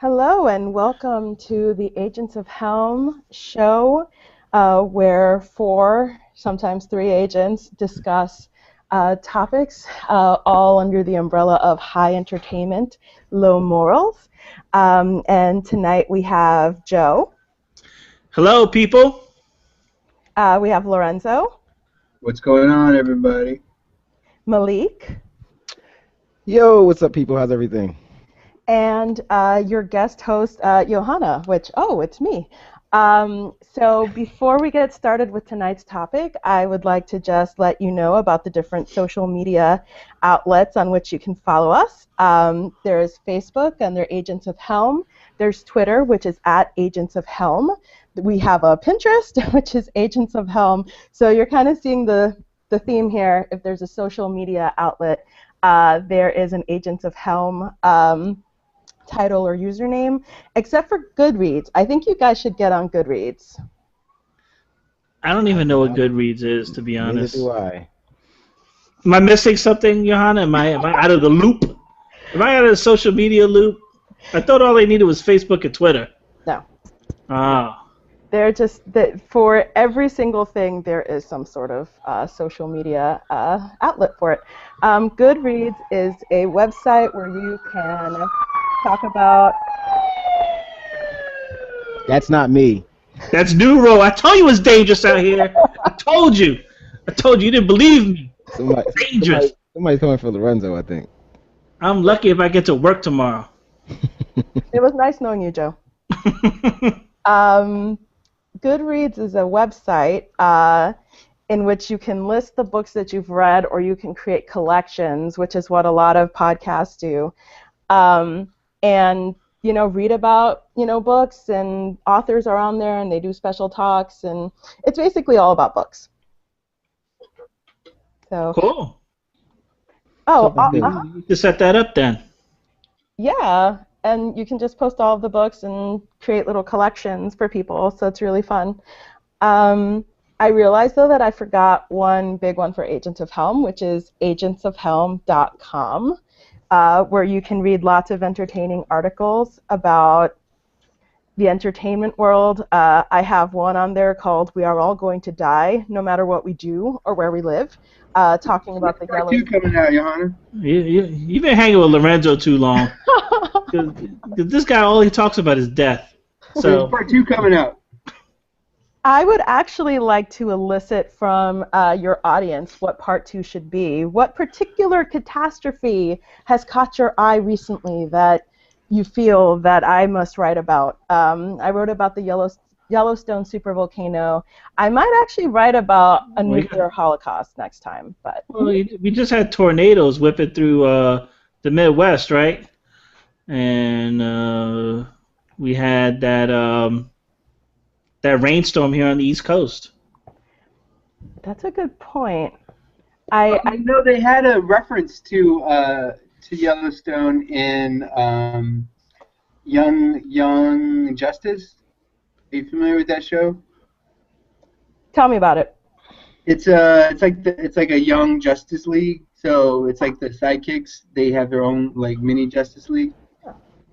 Hello and welcome to the Agents of Helm show, where four, sometimes three agents discuss topics all under the umbrella of high entertainment, low morals. And tonight we have Joe. Hello, people. We have Lorenzo. What's going on, everybody? Malik. Yo, what's up, people? How's everything? And your guest host, Johanna, it's me. So before we get started with tonight's topic, I would like to just let you know about the different social media outlets on which you can follow us. There's Facebook, and they're Agents of Helm. There's Twitter, which is @Agents of Helm. We have a Pinterest, which is Agents of Helm. So you're kind of seeing the theme here. If there's a social media outlet, there is an Agents of Helm title or username, except for Goodreads. I think you guys should get on Goodreads. I don't even know what Goodreads is, to be honest. Neither do I. Am I missing something, Johanna? Am I out of the loop? Am I out of the social media loop? I thought all they needed was Facebook and Twitter. No. Ah. They're just that for every single thing there is some sort of social media outlet for it. Goodreads is a website where you can talk about. That's not me. That's Neuro. I told you it was dangerous out here. I told you. You didn't believe me. Dangerous. Somebody's coming for Lorenzo, I think. I'm lucky if I get to work tomorrow. It was nice knowing you, Joe. Goodreads is a website in which you can list the books that you've read, or you can create collections, which is what a lot of podcasts do. And read about books, and authors are on there, and they do special talks, and it's basically all about books. So cool. Oh, you need to set that up then. Yeah, and you can just post all of the books and create little collections for people, so it's really fun. I realized, though, that I forgot one big one for Agents of Helm, which is agentsofhelm.com. Where you can read lots of entertaining articles about the entertainment world. I have one on there called "We Are All Going to Die, No Matter What We Do or Where We Live," talking about the Part 2 coming out, Johanna. You've been hanging with Lorenzo too long. Cause this guy, all he talks about is death. So there's Part 2 coming out. I would actually like to elicit from your audience what Part 2 should be. What particular catastrophe has caught your eye recently that you feel that I must write about? I wrote about the Yellowstone supervolcano. I might actually write about a nuclear holocaust next time. But we just had tornadoes whipping through the Midwest, right? And we had that rainstorm here on the East Coast. That's a good point. I know they had a reference to Yellowstone in Young Justice. Are you familiar with that show? Tell me about it. It's like a Young Justice League. So it's like the sidekicks. They have their own like mini Justice League.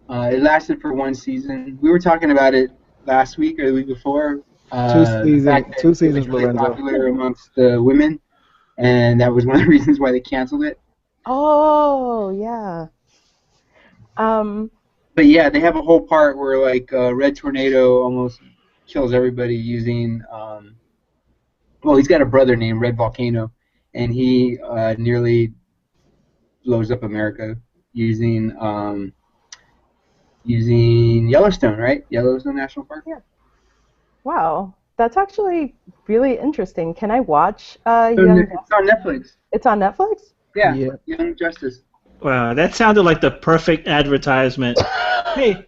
It lasted for one season. We were talking about it last week or the week before. Two seasons, Lorenzo. Popular amongst the women, and that was one of the reasons why they canceled it. Oh, yeah. But yeah, they have a whole part where like Red Tornado almost kills everybody using. Well, he's got a brother named Red Volcano, and he nearly blows up America using Yellowstone, right? Yellowstone National Park. Yeah. Wow, that's actually really interesting. Can I watch It's on Netflix. It's on Netflix? Yeah. Young Justice. Wow, that sounded like the perfect advertisement. Hey,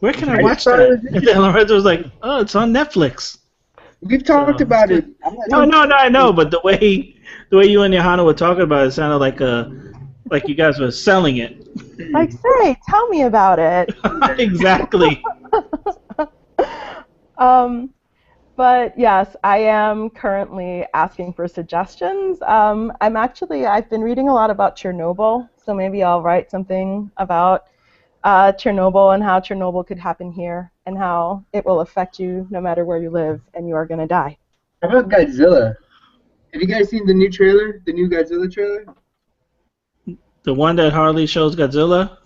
where can I watch that? And then Lorenzo was like, "Oh, it's on Netflix." We've talked about it. No, I know, but the way you and Johanna were talking about it sounded like you guys were selling it. Like, say, tell me about it. Exactly. But yes, I am currently asking for suggestions. I've been reading a lot about Chernobyl, so maybe I'll write something about Chernobyl and how Chernobyl could happen here and how it will affect you no matter where you live and you are going to die. How about Godzilla? Have you guys seen the new trailer, the new Godzilla trailer? The one that hardly shows Godzilla?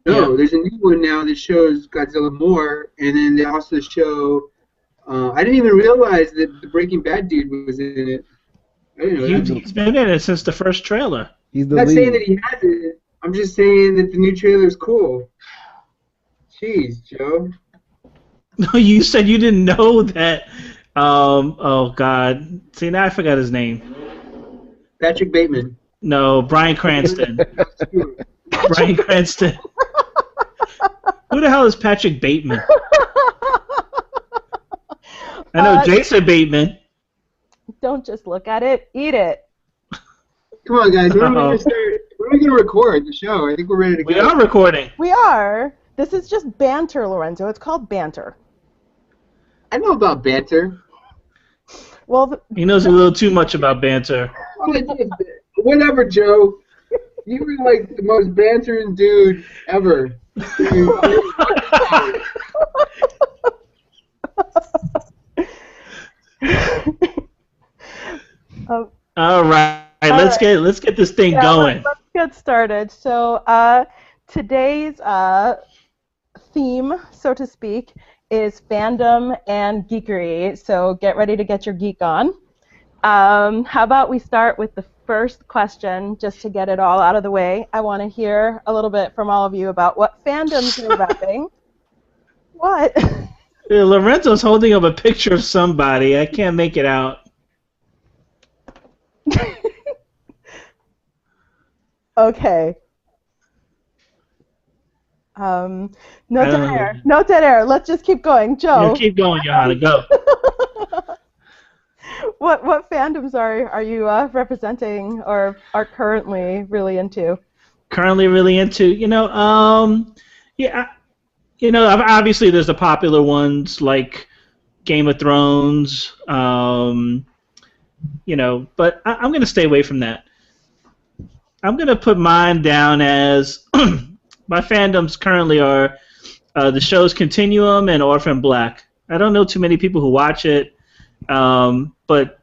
No, Yeah. there's a new one now that shows Godzilla more, and then they also show. I didn't even realize that the Breaking Bad dude was in it. I didn't know that. He's been in it since the first trailer. He's I'm the not saying that lead. he has it. I'm just saying that the new trailer is cool. Jeez, Joe. No, you said you didn't know that. Oh God. See, now I forgot his name. Patrick Bateman. No, Bryan Cranston. Bryan Cranston. Who the hell is Patrick Bateman? I know Jason Bateman. Don't just look at it, eat it. Come on, guys. When are we gonna start? When are we gonna record the show? I think we're ready to go. We are recording. We are. This is just banter, Lorenzo. It's called banter. I know about banter. Well, He knows a little too much about banter. Whatever, Joe. You were like the most bantering dude ever. All right, let's get this thing going. Let's get started. So today's theme, so to speak, is fandom and geekery. So get ready to get your geek on. How about we start with the first question, just to get it all out of the way. I want to hear a little bit from all of you about what fandoms you're repping. What? Yeah, Lorenzo's holding up a picture of somebody. I can't make it out. Okay. No dead air. No dead air. Let's just keep going. Joe. Yeah, keep going, Johanna. Go. What fandoms are you representing or are currently really into? Currently, really into obviously there's the popular ones like Game of Thrones, but I'm gonna stay away from that. I'm gonna put mine down as my fandoms currently are the shows Continuum and Orphan Black. I don't know too many people who watch it, but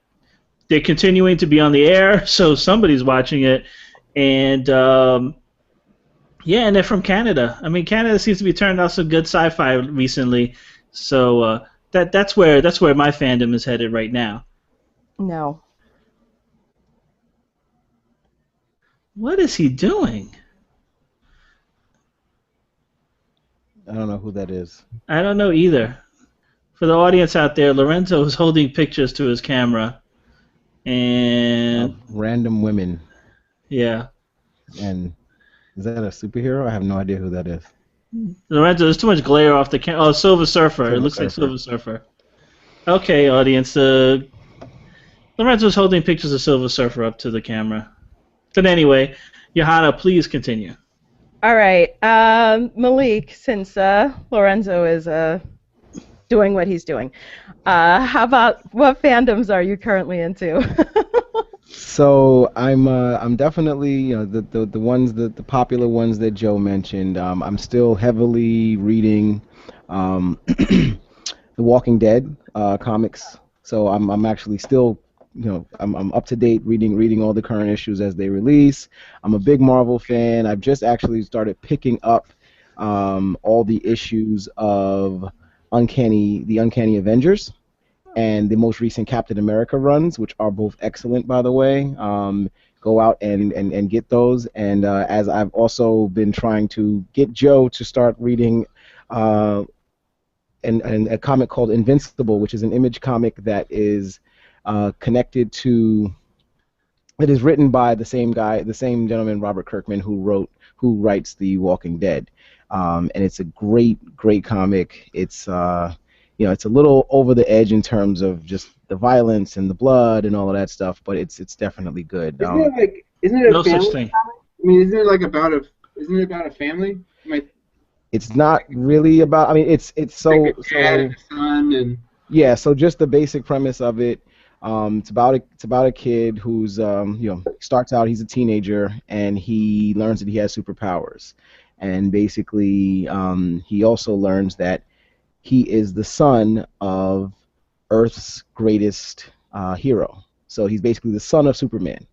they're continuing to be on the air, so somebody's watching it. And and they're from Canada. I mean, Canada seems to be turning out some good sci-fi recently, so that's where my fandom is headed right now. No. What is he doing? I don't know who that is. I don't know either. For the audience out there, Lorenzo is holding pictures to his camera, and Random women. yeah. And is that a superhero? I have no idea who that is. Lorenzo, there's too much glare off the camera. Oh, Silver Surfer. Silver It looks like Surfer. Silver Surfer. Okay, audience. Lorenzo's holding pictures of Silver Surfer up to the camera. But anyway, Johanna, please continue. All right. Malik, since Lorenzo is doing what he's doing, how about what fandoms are you currently into? So I'm definitely the ones the popular ones that Joe mentioned. I'm still heavily reading The Walking Dead comics. So I'm actually still I'm up to date reading all the current issues as they release. I'm a big Marvel fan. I've just actually started picking up all the issues of the Uncanny Avengers and the most recent Captain America runs, which are both excellent, by the way. Go out and get those. And as I've also been trying to get Joe to start reading a comic called Invincible, which is an Image comic that is connected to. It is written by the same gentleman, Robert Kirkman, who writes The Walking Dead, and it's a great comic. It's it's a little over the edge in terms of just the violence and the blood and all of that stuff, but it's definitely good. Isn't it a No family such thing. comic? I mean, isn't it about a family? It's not really about. I mean, it's so like a dad and a son and. Yeah, so just the basic premise of it. It's about a kid who's starts out, he's a teenager and he learns that he has superpowers, and basically he also learns that he is the son of Earth's greatest hero. So he's basically the son of Superman,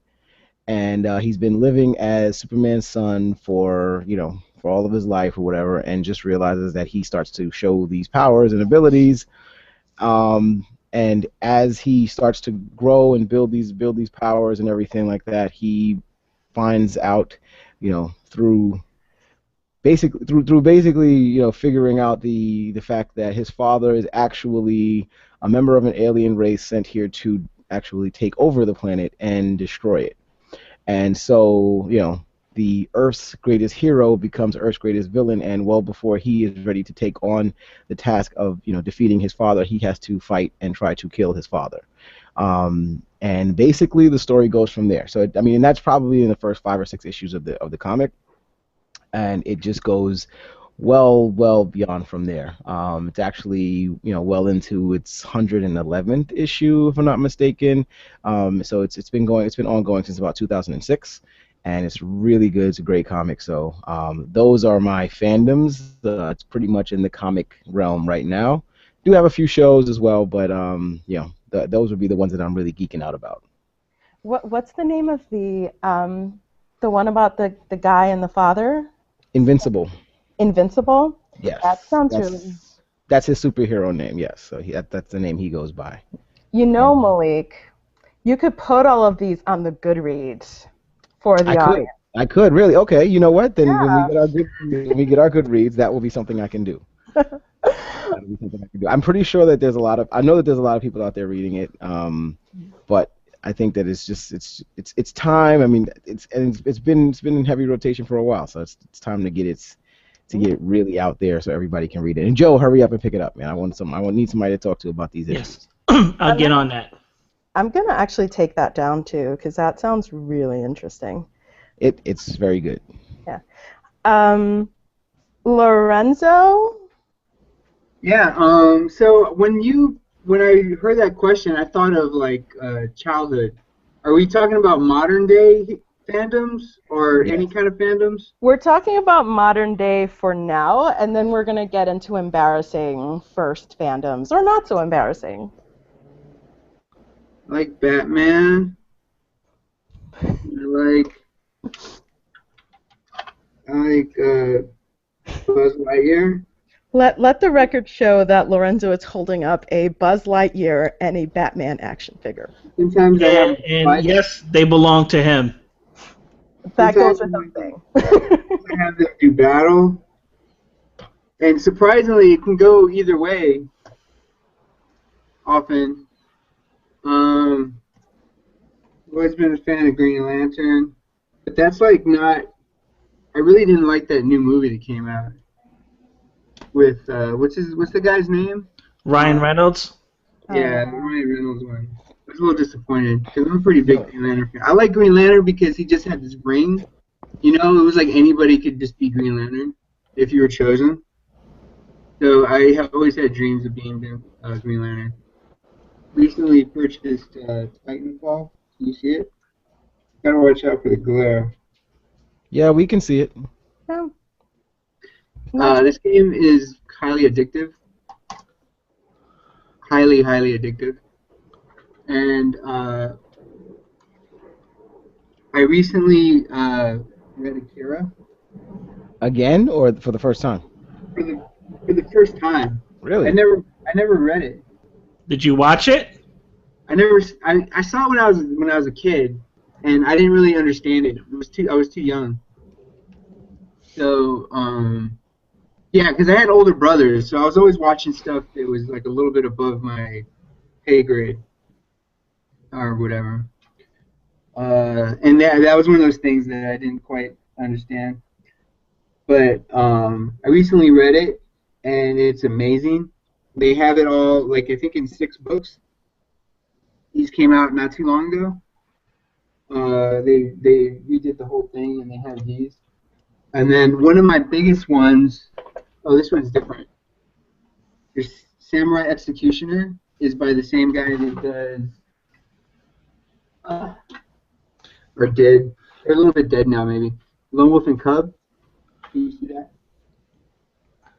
and he's been living as Superman's son for for all of his life or whatever, and just realizes that he starts to show these powers and abilities. And as he starts to grow and build these powers and everything like that, he finds out, through basically figuring out the fact that his father is actually a member of an alien race sent here to actually take over the planet and destroy it. And so, the Earth's greatest hero becomes Earth's greatest villain, and well before he is ready to take on the task of defeating his father, he has to fight and try to kill his father. And basically the story goes from there. So and that's probably in the first 5 or 6 issues of the comic, and it just goes well beyond from there. It's actually well into its 111th issue, if I'm not mistaken. So it's been ongoing since about 2006, and it's really good. It's a great comic. So those are my fandoms. It's pretty much in the comic realm right now. Do have a few shows as well, but those would be the ones that I'm really geeking out about. What's the name of the one about the guy and the father? Invincible. Invincible? Yes. That sounds really... That's his superhero name, yes. So that's the name he goes by. Malik, you could put all of these on the Goodreads for the audience. I could, really. Okay, you know what? Then Yeah. when we get our Goodreads, that will be something I can do. That'll be something I can do. I'm pretty sure that I know that there's a lot of people out there reading it, but I think that it's time. I mean, it's been in heavy rotation for a while, so it's time to get it really out there so everybody can read it. And Joe, hurry up and pick it up, man. I need somebody to talk to about these issues. Yes, I'll get on that. I'm gonna actually take that down too, because that sounds really interesting. It's very good. Yeah. Lorenzo? Yeah. So when I heard that question, I thought of childhood. Are we talking about modern day fandoms or any kind of fandoms? We're talking about modern day for now, and then we're gonna get into embarrassing first fandoms, or not so embarrassing. Like Batman. I like Buzz Lightyear. Let the record show that Lorenzo is holding up a Buzz Lightyear and a Batman action figure. Sometimes And yes, they belong to him. That goes without saying. I have them do battle, and surprisingly, it can go either way. Often, I've always been a fan of Green Lantern, but that's not. I really didn't like that new movie that came out with what's the guy's name? Ryan Reynolds. Yeah, the Ryan Reynolds one. I was a little disappointed because I'm a pretty big Green Lantern fan. I like Green Lantern because he just had this ring. It was like anybody could just be Green Lantern if you were chosen. So I have always had dreams of being Green Lantern. Recently purchased Titanfall. Can you see it? Gotta watch out for the glare. Yeah, we can see it. This game is highly addictive. Highly, highly addictive. And I recently read Akira. Again, or for the first time? For the first time. Really? I never read it. Did you watch it? I saw it when I was a kid, and I didn't really understand it. I was too young. So yeah, because I had older brothers, so I was always watching stuff that was a little bit above my pay grade or whatever. And that was one of those things that I didn't quite understand. But I recently read it, and it's amazing. They have it all, I think in 6 books. These came out not too long ago. They redid the whole thing, and they have these. And then one of my biggest ones, this one's different. There's Samurai Executioner is by the same guy that does, or did, they're a little bit dead now maybe, Lone Wolf and Cub. Can you see that?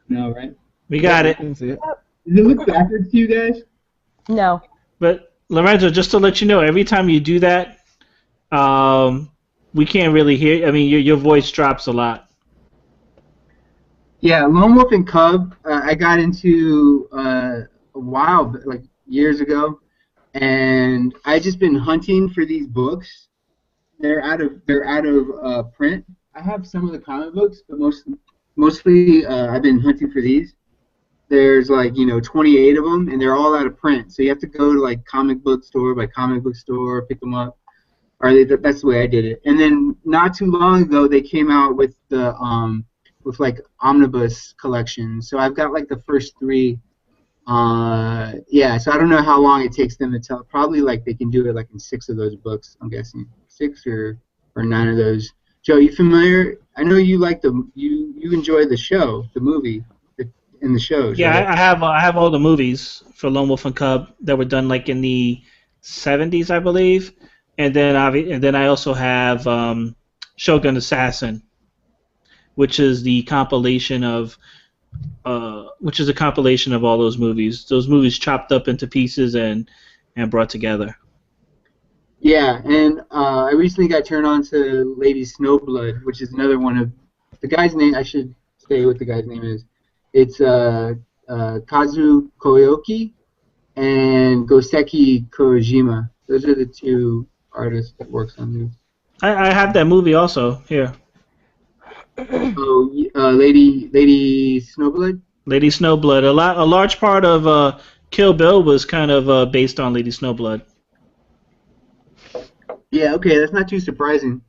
No, right? We got it. Can see it. Does it look backwards to you guys? No. But Lorenzo, just to let you know, every time you do that, we can't really hear. I mean, your voice drops a lot. Yeah, Lone Wolf and Cub. I got into a while, like years ago, and I just been hunting for these books. They're out of print. I have some of the comic books, but mostly I've been hunting for these. There's like 28 of them, and they're all out of print. So you have to go to like comic book store by comic book store, pick them up. That's the way I did it. And then not too long ago, they came out with the with like omnibus collections. So I've got like the first 3. Yeah. So I don't know how long it takes them to tell. Probably like they can do it like in 6 of those books. I'm guessing 6 or 9 of those. Joe, you familiar? I know you like you enjoy the show, the movie, in the shows. Yeah, right? I have all the movies for Lone Wolf and Cub that were done like in the 70s, I believe, and then I also have Shogun Assassin, which is the compilation of all those movies. Those movies chopped up into pieces and brought together. Yeah, and I recently got turned on to Lady Snowblood, which is another one of the guy's name. I should say what the guy's name is. It's Kazu Koyoki and Goseki Kojima. Those are the 2 artists that works on these. I have that movie also here. Oh, Lady Snowblood. Lady Snowblood. A large part of Kill Bill was kind of based on Lady Snowblood. Yeah, okay, that's not too surprising.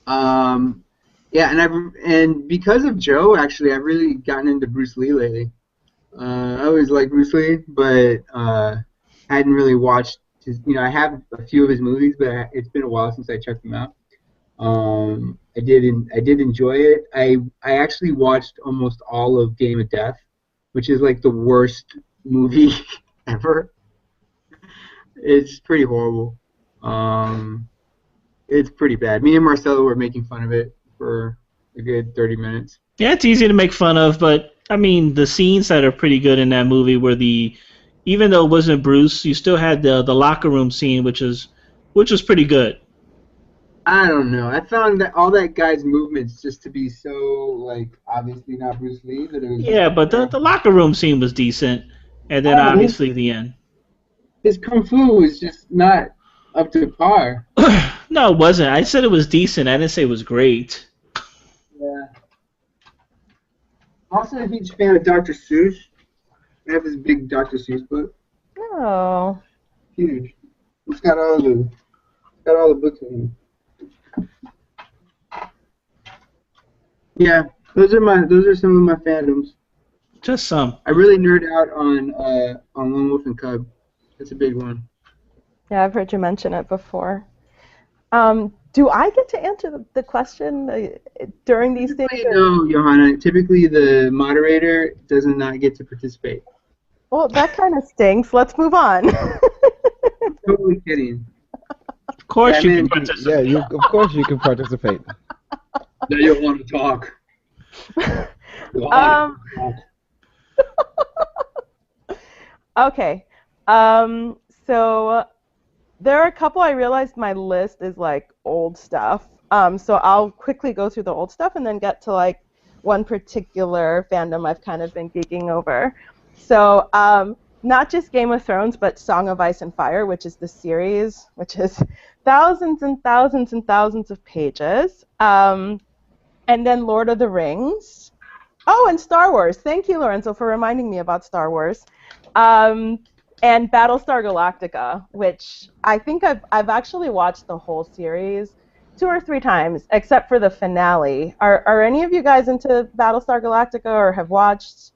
Yeah, and because of Joe, actually, I've really gotten into Bruce Lee lately. I always liked Bruce Lee, but I hadn't really watched his. I have a few of his movies, but it's been a while since I checked them out. I did enjoy it. I actually watched almost all of Game of Death, which is like the worst movie ever. It's pretty horrible. It's pretty bad. Me and Marcelo were making fun of it for a good 30 minutes. Yeah, it's easy to make fun of, but I mean the scenes that are pretty good in that movie were even though it wasn't Bruce, you still had the locker room scene, which was pretty good. I don't know. I found that all that guy's movements just to be so like obviously not Bruce Lee that it was. Yeah, but the locker room scene was decent, and then obviously the end. His kung fu was just not up to par. No, it wasn't. I said it was decent. I didn't say it was great. Yeah. Also a huge fan of Dr. Seuss. I have this big Dr. Seuss book. Oh. Huge. It's got all the books in it. Yeah, those are some of my fandoms. Just some. I really nerd out on Lone Wolf and Cub. That's a big one. Yeah, I've heard you mention it before. Do I get to answer the question during these things? No, Johanna. Typically, the moderator does not get to participate. Well, that kind of stinks. Let's move on. Totally kidding. Of course you can participate. Yeah, of course you can participate. Now you don't want to talk. Okay. So there are a couple. I realized my list is like old stuff. So I'll quickly go through the old stuff and then get to like one particular fandom I've kind of been geeking over. So not just Game of Thrones, but Song of Ice and Fire, which is the series, which is thousands and thousands and thousands of pages. And then Lord of the Rings. Oh, and Star Wars. Thank you, Lorenzo, for reminding me about Star Wars. And Battlestar Galactica, which I think I've actually watched the whole series 2 or 3 times, except for the finale. Are any of you guys into Battlestar Galactica or have watched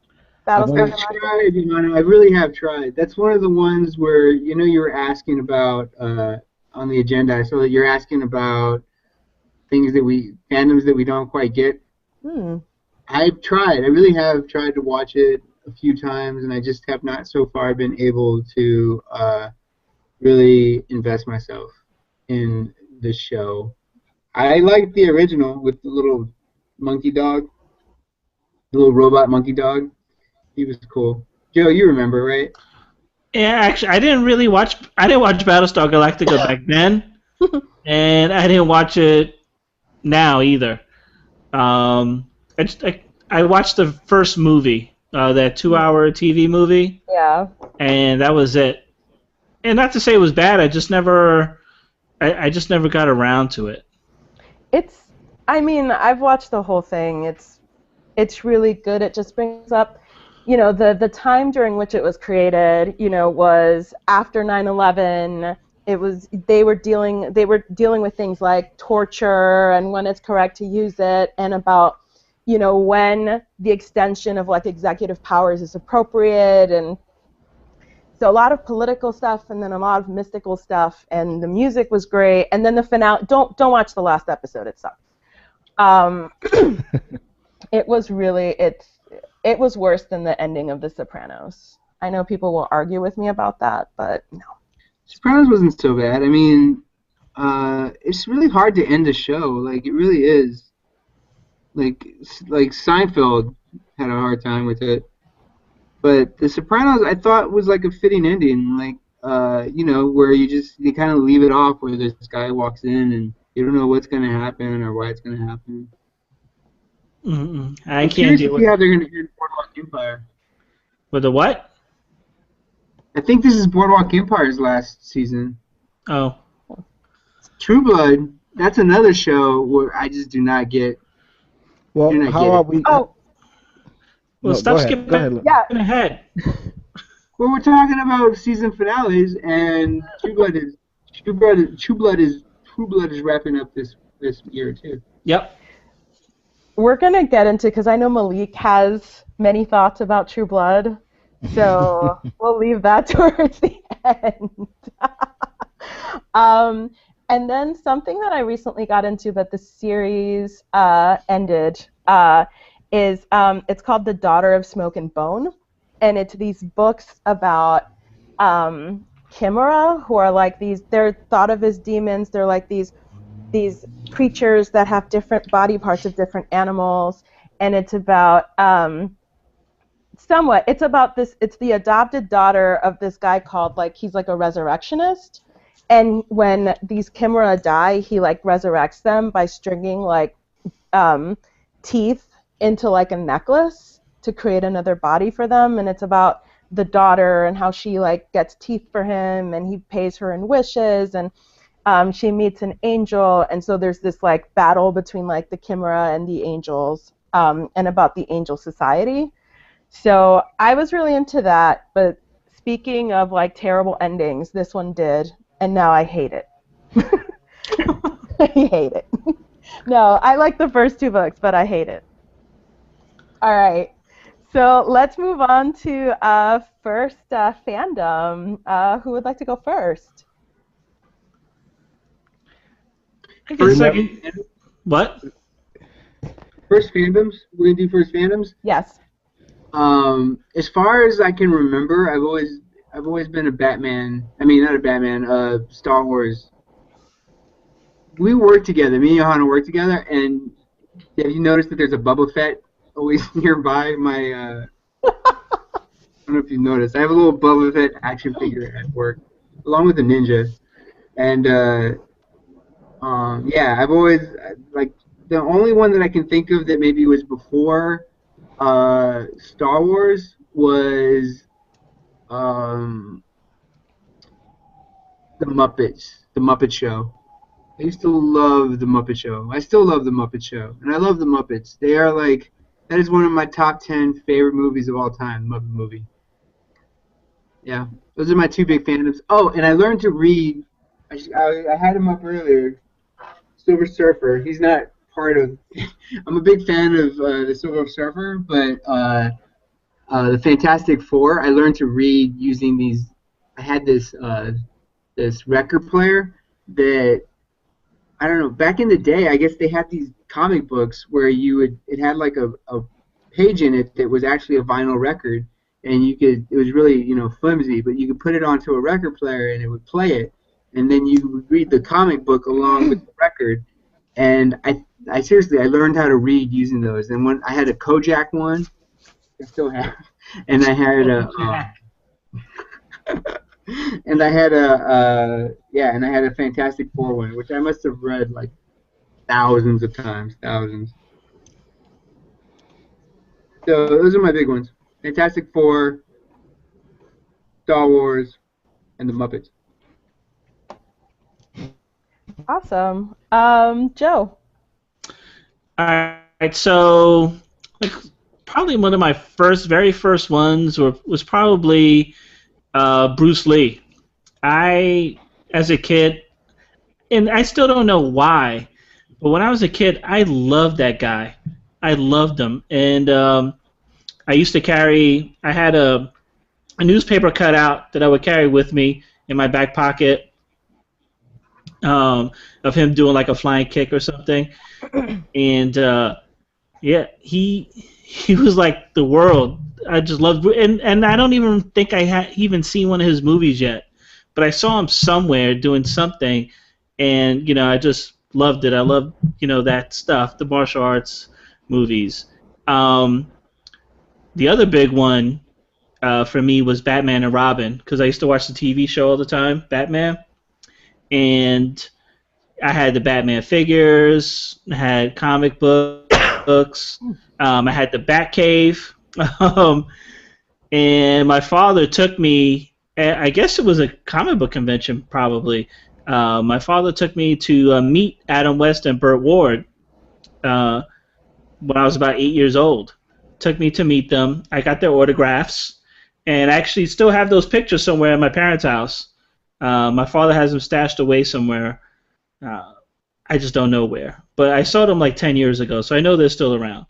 Battlestar Galactica? I really have tried. That's one of the ones where you were asking about on the agenda. I saw that you're asking about fandoms that we don't quite get. I've tried. I really have tried to watch it a few times, and I just have not so far been able to really invest myself in the show. I like the original with the little monkey dog. The little robot monkey dog. He was cool. Joe, you remember, right? Yeah, actually, I didn't watch Battlestar Galactica back then, and I didn't watch it now either. I watched the first movie, that 2-hour TV movie, Yeah. and that was it. And not to say it was bad, I just never got around to it. I mean, I've watched the whole thing. It's really good. It just brings up, the time during which it was created, was after 9/11. They were dealing with things like torture and when it's correct to use it, and about, when the extension of like executive powers is appropriate, and so a lot of political stuff and then a lot of mystical stuff, and the music was great, and then the finale. Don't watch the last episode. It sucks. It was was worse than the ending of The Sopranos. I know people will argue with me about that, but no. Sopranos wasn't so bad. I mean, it's really hard to end a show. Like, it really is. Like Seinfeld had a hard time with it. But The Sopranos, I thought, was like a fitting ending. Like, where you kind of leave it off, where this guy walks in and you don't know what's going to happen or why it's going to happen. I can't do it. How they're going to end Boardwalk Empire. With the what? I think this is Boardwalk Empire's last season. Oh. True Blood, that's another show where I just do not get. Well, how are we? Oh. Well, stop skipping ahead. Well, we're talking about season finales, and True Blood is wrapping up this year too. Yep. We're gonna get into, because I know Malik has many thoughts about True Blood, so we'll leave that towards the end. And then something that I recently got into, but the series ended, is it's called The Daughter of Smoke and Bone, and it's these books about Chimera, who are like they're thought of as demons. They're like these creatures that have different body parts of different animals, and it's about it's the adopted daughter of this guy called, like, he's like a resurrectionist, and when these Chimera die, he like resurrects them by stringing like teeth into like a necklace to create another body for them, and it's about the daughter and how she like gets teeth for him, and he pays her in wishes, and she meets an angel, and so there's this like battle between like the Chimera and the angels, and about the angel society. So I was really into that, but speaking of like terrible endings, this one did, and now I hate it. I hate it. No, I like the first two books, but I hate it. All right. So let's move on to first fandom. Who would like to go first? What? First fandoms? We're going to do first fandoms? Yes. As far as I can remember, I've always been a Batman. I mean, not a Batman. Star Wars. We work together. Me and Johanna work together, and have you noticed that there's a Boba Fett always nearby my? I don't know if you've noticed. I have a little Boba Fett action figure at work, along with a ninja, and yeah, I've always like the only one that I can think of that maybe was before Star Wars was the Muppets, the Muppet Show. I used to love the Muppet Show. I still love the Muppet Show, and I love the Muppets. They are like, that is one of my top 10 favorite movies of all time, the Muppet movie. Yeah, those are my two big fandoms. Oh, and I learned to read. I had him up earlier. Silver Surfer. He's not part of. I'm a big fan of the Silver Surfer, but the Fantastic Four. I learned to read using these. I had this this record player that, I don't know. Back in the day, I guess they had these comic books where it had like a page in it that was actually a vinyl record, and it was really flimsy, but you could put it onto a record player and it would play it, and then you would read the comic book along with the record, and I seriously I learned how to read using those. And when I had a Kojak one, I still have, and I had a and I had and I had a Fantastic Four one, which I must have read like thousands of times, thousands. So those are my big ones: Fantastic Four, Star Wars, and the Muppets. Awesome. Joe. All right, so like probably one of my very first ones was probably Bruce Lee. As a kid, and I still don't know why, but when I was a kid, I loved that guy. I loved him, and I used to I had a newspaper cutout that I would carry with me in my back pocket of him doing like a flying kick or something, and yeah, he was like the world. I just loved, and I don't even think I had even seen one of his movies yet, but I saw him somewhere doing something, and I just loved it. I loved that stuff, the martial arts movies. The other big one for me was Batman and Robin because I used to watch the TV show all the time, Batman, and I had the Batman figures, I had comic books, I had the Batcave, and my father took me. I guess it was a comic book convention, probably. My father took me to meet Adam West and Burt Ward when I was about 8 years old. Took me to meet them. I got their autographs, and I actually still have those pictures somewhere at my parents' house. My father has them stashed away somewhere. I just don't know where. But I saw them like 10 years ago, so I know they're still around.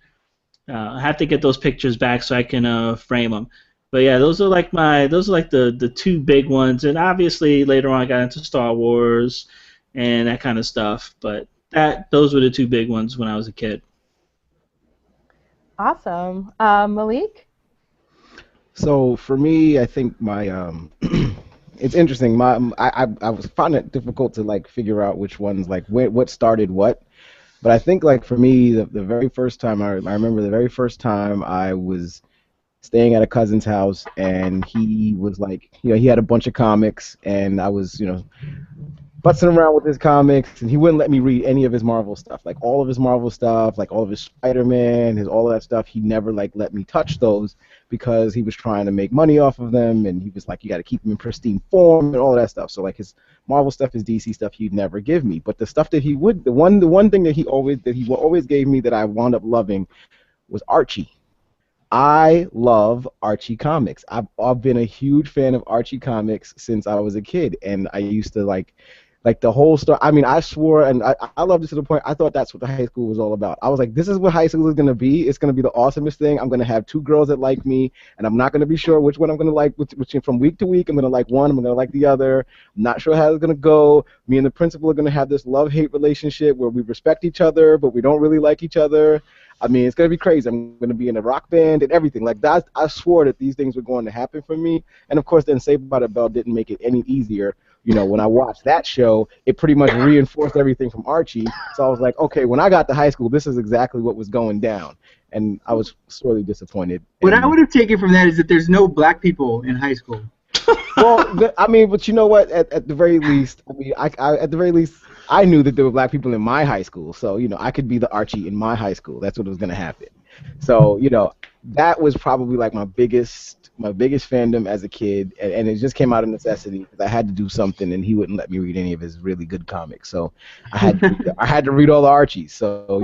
I have to get those pictures back so I can frame them. But yeah, those are like the two big ones, and obviously later on I got into Star Wars and that kind of stuff. But those were the two big ones when I was a kid. Awesome. Malik? So for me, I think my it's interesting. I was finding it difficult to like figure out which ones like what started what. But I think like for me, the very first time I remember the very first time I was staying at a cousin's house, and he was like, he had a bunch of comics, and I was, futzing around with his comics, and he wouldn't let me read any of his Marvel stuff. Like all of his Marvel stuff, like all of his Spider-Man, all of that stuff, he never like let me touch those because he was trying to make money off of them, and he was like, you got to keep them in pristine form and all of that stuff. So like his Marvel stuff, his DC stuff, he'd never give me. But the stuff that he would, the one thing that he always gave me that I wound up loving was Archie. I love Archie comics. I've been a huge fan of Archie comics since I was a kid, and I used to like the whole story. I mean, I swore, and I loved it to the point I thought that's what the high school was all about. I was like, this is what high school is going to be. It's going to be the awesomest thing. I'm going to have two girls that like me, and I'm not going to be sure which one I'm going to like. Which from week to week, I'm going to like one, I'm going to like the other. I'm not sure how it's going to go. Me and the principal are going to have this love-hate relationship where we respect each other, but we don't really like each other. I mean, it's going to be crazy. I'm going to be in a rock band and everything. Like that, I swore that these things were going to happen for me. And, of course, then Saved by the Bell didn't make it any easier. When I watched that show, it pretty much reinforced everything from Archie. So I was like, okay, when I got to high school, this is exactly what was going down. And I was sorely disappointed. What I would have taken from that is that there's no black people in high school. Well, I mean, but you know what? At the very least, I mean, at the very least, I knew that there were black people in my high school, so I could be the Archie in my high school. That's what was gonna happen. So that was probably like my biggest fandom as a kid, and it just came out of necessity because I had to do something, and he wouldn't let me read any of his really good comics, so I had to read all the Archies. So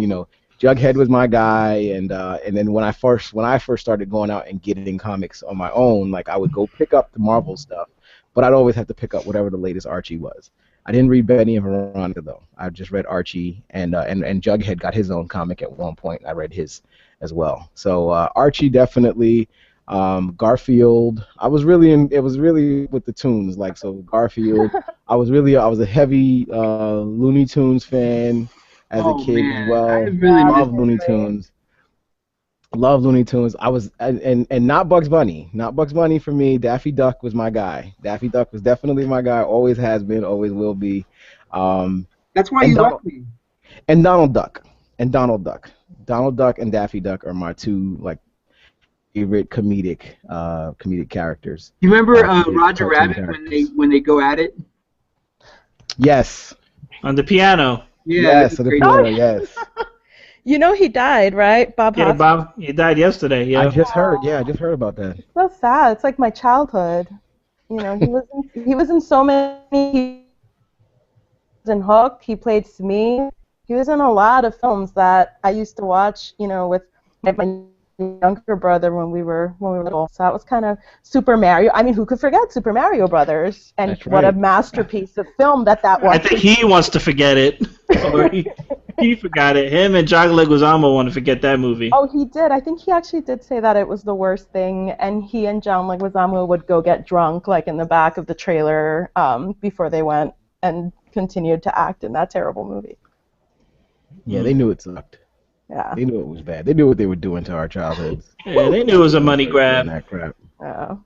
Jughead was my guy, and then when I first started going out and getting comics on my own, like I would go pick up the Marvel stuff, but I'd always have to pick up whatever the latest Archie was. I didn't read Benny and Veronica though. I just read Archie, and Jughead got his own comic at one point. I read his as well. So Archie definitely. Garfield. It was really with the tunes, like so Garfield. I was a heavy Looney Tunes fan as a kid as well. I really love Looney Tunes. Love Looney Tunes. I was and not Bugs Bunny. Not Bugs Bunny for me. Daffy Duck was my guy. Daffy Duck was definitely my guy. Always has been. Always will be. That's why you left me. And Donald Duck. And Donald Duck. Donald Duck and Daffy Duck are my two like favorite comedic characters. You remember comedic Roger cartoon Rabbit characters. when they go at it? Yes. On the piano. Yeah, Yes. that's The great. piano, yes. You know he died, right? Bob Yeah, Hoskins. Bob. He died yesterday. Yeah. I just heard. Yeah, I just heard about that. So sad. It's like my childhood. You know, he was in so many. He was in Hook. He played Smee. He was in a lot of films that I used to watch. You know, with my younger brother when we were little. So that was kind of Super Mario. I mean, who could forget Super Mario Brothers? And That's what a right. masterpiece of film that was. I think he wants to forget it. Or he forgot it. Him and John Leguizamo want to forget that movie. Oh, he did. I think he actually did say that it was the worst thing, and he and John Leguizamo would go get drunk, like in the back of the trailer, before they went and continued to act in that terrible movie. Yeah, they knew it sucked. Yeah. They knew it was bad. They knew what they were doing to our childhoods. Yeah, they knew it was a money And grab. that crap. Yeah.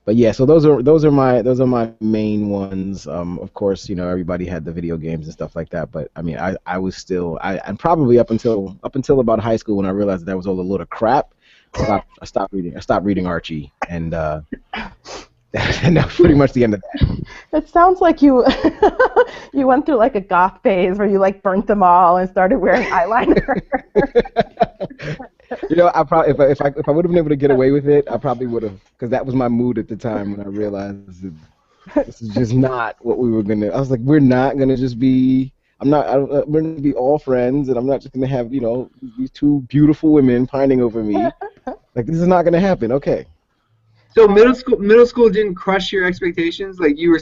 But yeah, so those are my main ones. Of course, you know, everybody had the video games and stuff like that. But I mean, I was still and probably up until about high school when I realized that was all a load of crap. I stopped reading Archie, and and that was pretty much the end of that. It sounds like you you went through like a goth phase where you like burnt them all and started wearing eyeliner. You know, I probably if I would have been able to get away with it, I probably would have, because that was my mood at the time when I realized that this is just not what we were gonna. I was like, we're not gonna just be. We're gonna be all friends, and I'm not just gonna have, you know, these two beautiful women pining over me. Like, this is not gonna happen. Okay. So middle school didn't crush your expectations. Like you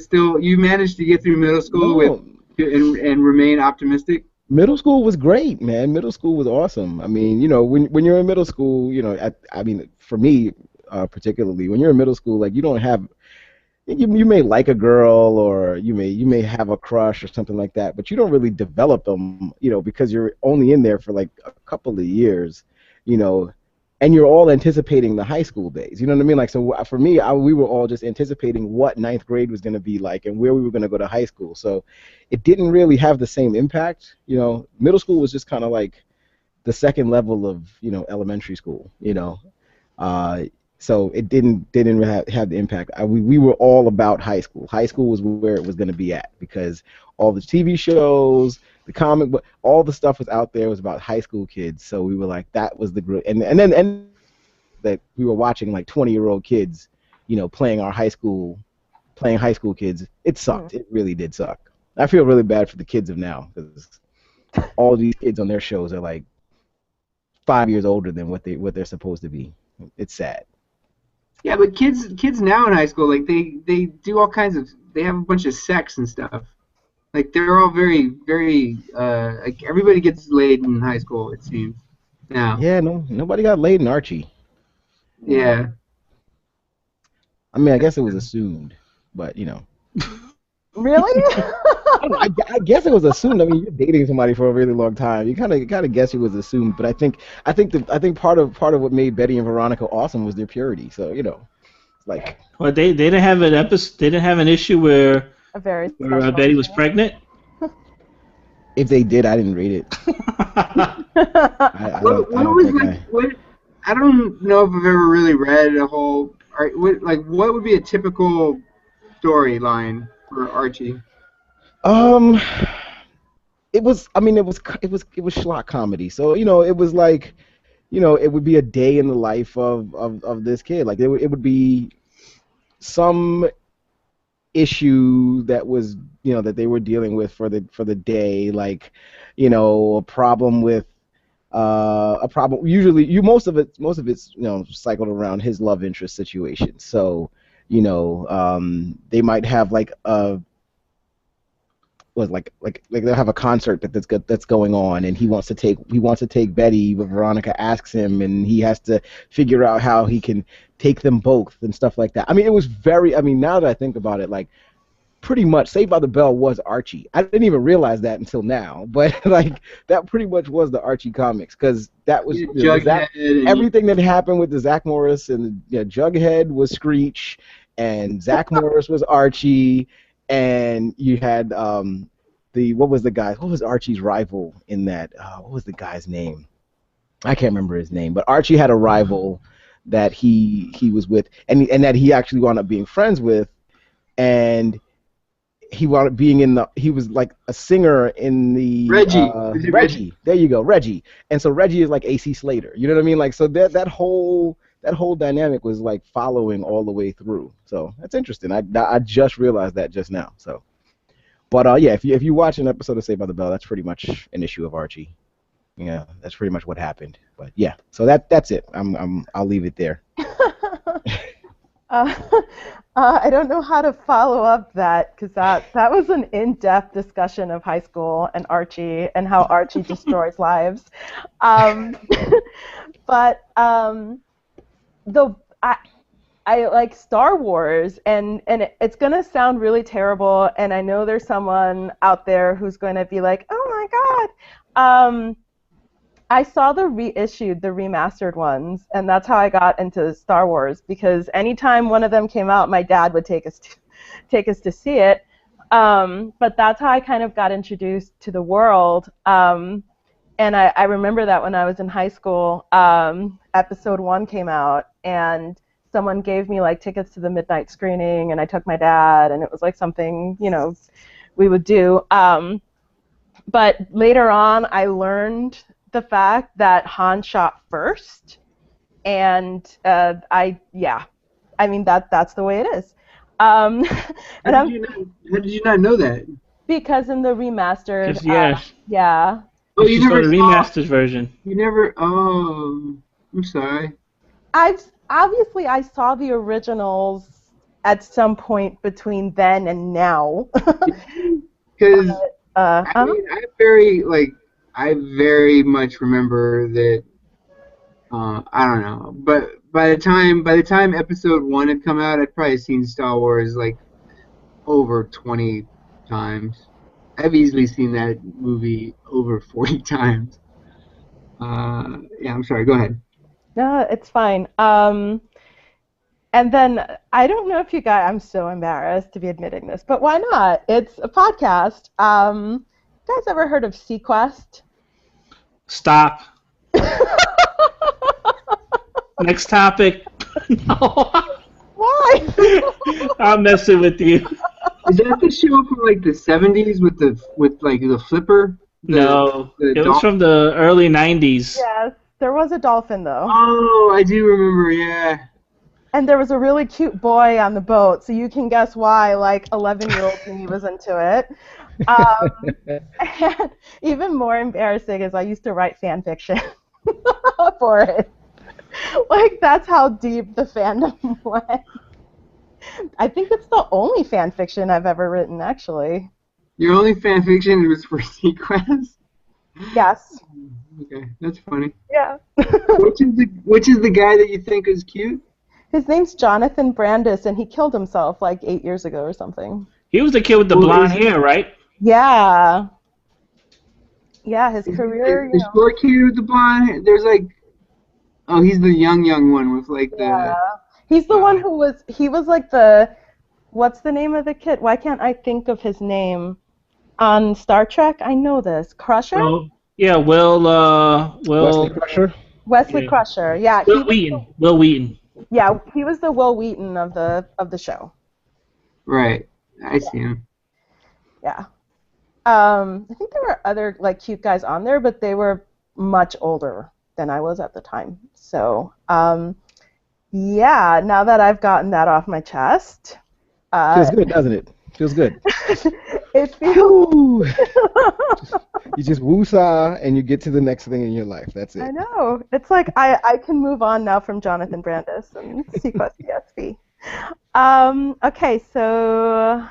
managed to get through middle school No. and remain optimistic. Middle school was great, man. Middle school was awesome. I mean, you know, when you're in middle school, you know, I mean, for me particularly, when you're in middle school, like, you don't have, you may like a girl, or you may have a crush or something like that, but you don't really develop them, you know, because you're only in there for like a couple of years, you know, and you're all anticipating the high school days. You know what I mean? Like, so for me, we were all just anticipating what ninth grade was going to be like and where we were going to go to high school. So it didn't really have the same impact. You know, middle school was just kind of like the second level of, you know, elementary school, you know. So it didn't really have the impact. We were all about high school. High school was where it was going to be at, because all the TV shows, the comic book, all the stuff was out there. It was about high school kids. So we were like, that was the group. And then that we were watching like 20-year-old kids, you know, playing high school kids. It sucked. It really did suck. I feel really bad for the kids of now, because all these kids on their shows are like 5 years older than what they're supposed to be. It's sad. Yeah, but kids now in high school, like they do all kinds of, they have a bunch of sex and stuff. Like, they're all very, very, like, everybody gets laid in high school, it seems, now. Yeah, nobody got laid in Archie. Yeah. I mean, I guess it was assumed, but, you know. Really? I guess it was assumed. I mean, you're dating somebody for a really long time. You kind of guess it was assumed. But I think part of what made Betty and Veronica awesome was their purity. So, you know, like. Well, they didn't have an episode. They didn't have an issue where Betty was pregnant. If they did, I didn't read it. I don't I don't know if I've ever really read a whole. What would be a typical storyline for Archie? It was schlock comedy. So, you know, it was like, you know, it would be a day in the life of this kid. Like, it would be some issue that was, you know, that they were dealing with for the day, like, you know, a problem. Usually, most of it's, you know, cycled around his love interest situation. So, you know, they might have like they'll have a concert that's going on, and he wants to take Betty, but Veronica asks him, and he has to figure out how he can take them both and stuff like that. I mean, it was now that I think about it, like, pretty much Saved by the Bell was Archie. I didn't even realize that until now, but like, that pretty much was the Archie comics, because that was, you know, everything that happened with the Zach Morris, and, you know, Jughead was Screech, and Zach Morris was Archie, and you had what was the guy? What was Archie's rival in that? What was the guy's name? I can't remember his name, but Archie had a rival that he was with, and that he actually wound up being friends with, and he wound up being he was like a singer in the Reggie. Reggie. There you go, Reggie. And so Reggie is like AC Slater. You know what I mean? Like, so that whole dynamic was like following all the way through. So that's interesting. I just realized that just now. So, but yeah, if you watch an episode of Saved by the Bell, that's pretty much an issue of Archie. Yeah, that's pretty much what happened. But yeah, so that's it. I'll leave it there. I don't know how to follow up that, because that was an in-depth discussion of high school and Archie and how Archie destroys lives. But I like Star Wars, and it's going to sound really terrible, and I know there's someone out there who's going to be like, oh my God. I saw the reissued, the remastered ones, and that's how I got into Star Wars, because anytime one of them came out, my dad would take us to see it. But that's how I kind of got introduced to the world. And I remember that when I was in high school, Episode 1 came out, and someone gave me like tickets to the midnight screening, and I took my dad, and it was like something, we would do. But later on, I learned the fact that Han shot first, and I mean that's the way it is. How did you not know that? Because in the remastered, yeah. Oh, you never saw the remastered version. You never. Oh, I'm sorry. I saw the originals at some point between then and now. Because I mean, I very much remember that. I don't know, but by the time Episode 1 had come out, I'd probably seen Star Wars like over 20 times. I've easily seen that movie over 40 times. Yeah, I'm sorry. Go ahead. No, it's fine. And then I don't know if you guys. I'm so embarrassed to be admitting this, but why not? It's a podcast. You guys ever heard of Sequest? Stop. Next topic. No. Why? I'm messing with you. Is that the show from like the 70s with the flipper? No, it was from the early 90s. Yes, there was a dolphin though. Oh, I do remember. Yeah. And there was a really cute boy on the boat, so you can guess why, like, 11-year-old me was into it. And even more embarrassing is I used to write fan fiction for it. Like, that's how deep the fandom went. I think it's the only fan fiction I've ever written, actually. Your only fan fiction was for Sequest? Yes. Okay, that's funny. Yeah. Which is the guy that you think is cute? His name's Jonathan Brandis, and he killed himself like 8 years ago or something. He was the kid with the blonde hair, right? Yeah. Yeah, his career. The short kid with the blonde hair. There's like, oh, he's the young one with like the. Yeah. He's the one who was. He was like the. What's the name of the kid? Why can't I think of his name? On Star Trek, I know this. Crusher. Oh, yeah, Wesley Crusher. Wesley Crusher. Yeah. Will Wheaton. Yeah, he was the Will Wheaton of the show. Right. I see him. Yeah. I think there were other like cute guys on there, but they were much older than I was at the time. So, yeah, now that I've gotten that off my chest. Feels good, doesn't it? Feels good. It feels. You just woosah and you get to the next thing in your life. That's it. I know. It's like I can move on now from Jonathan Brandis and Sequest ESP. Okay, so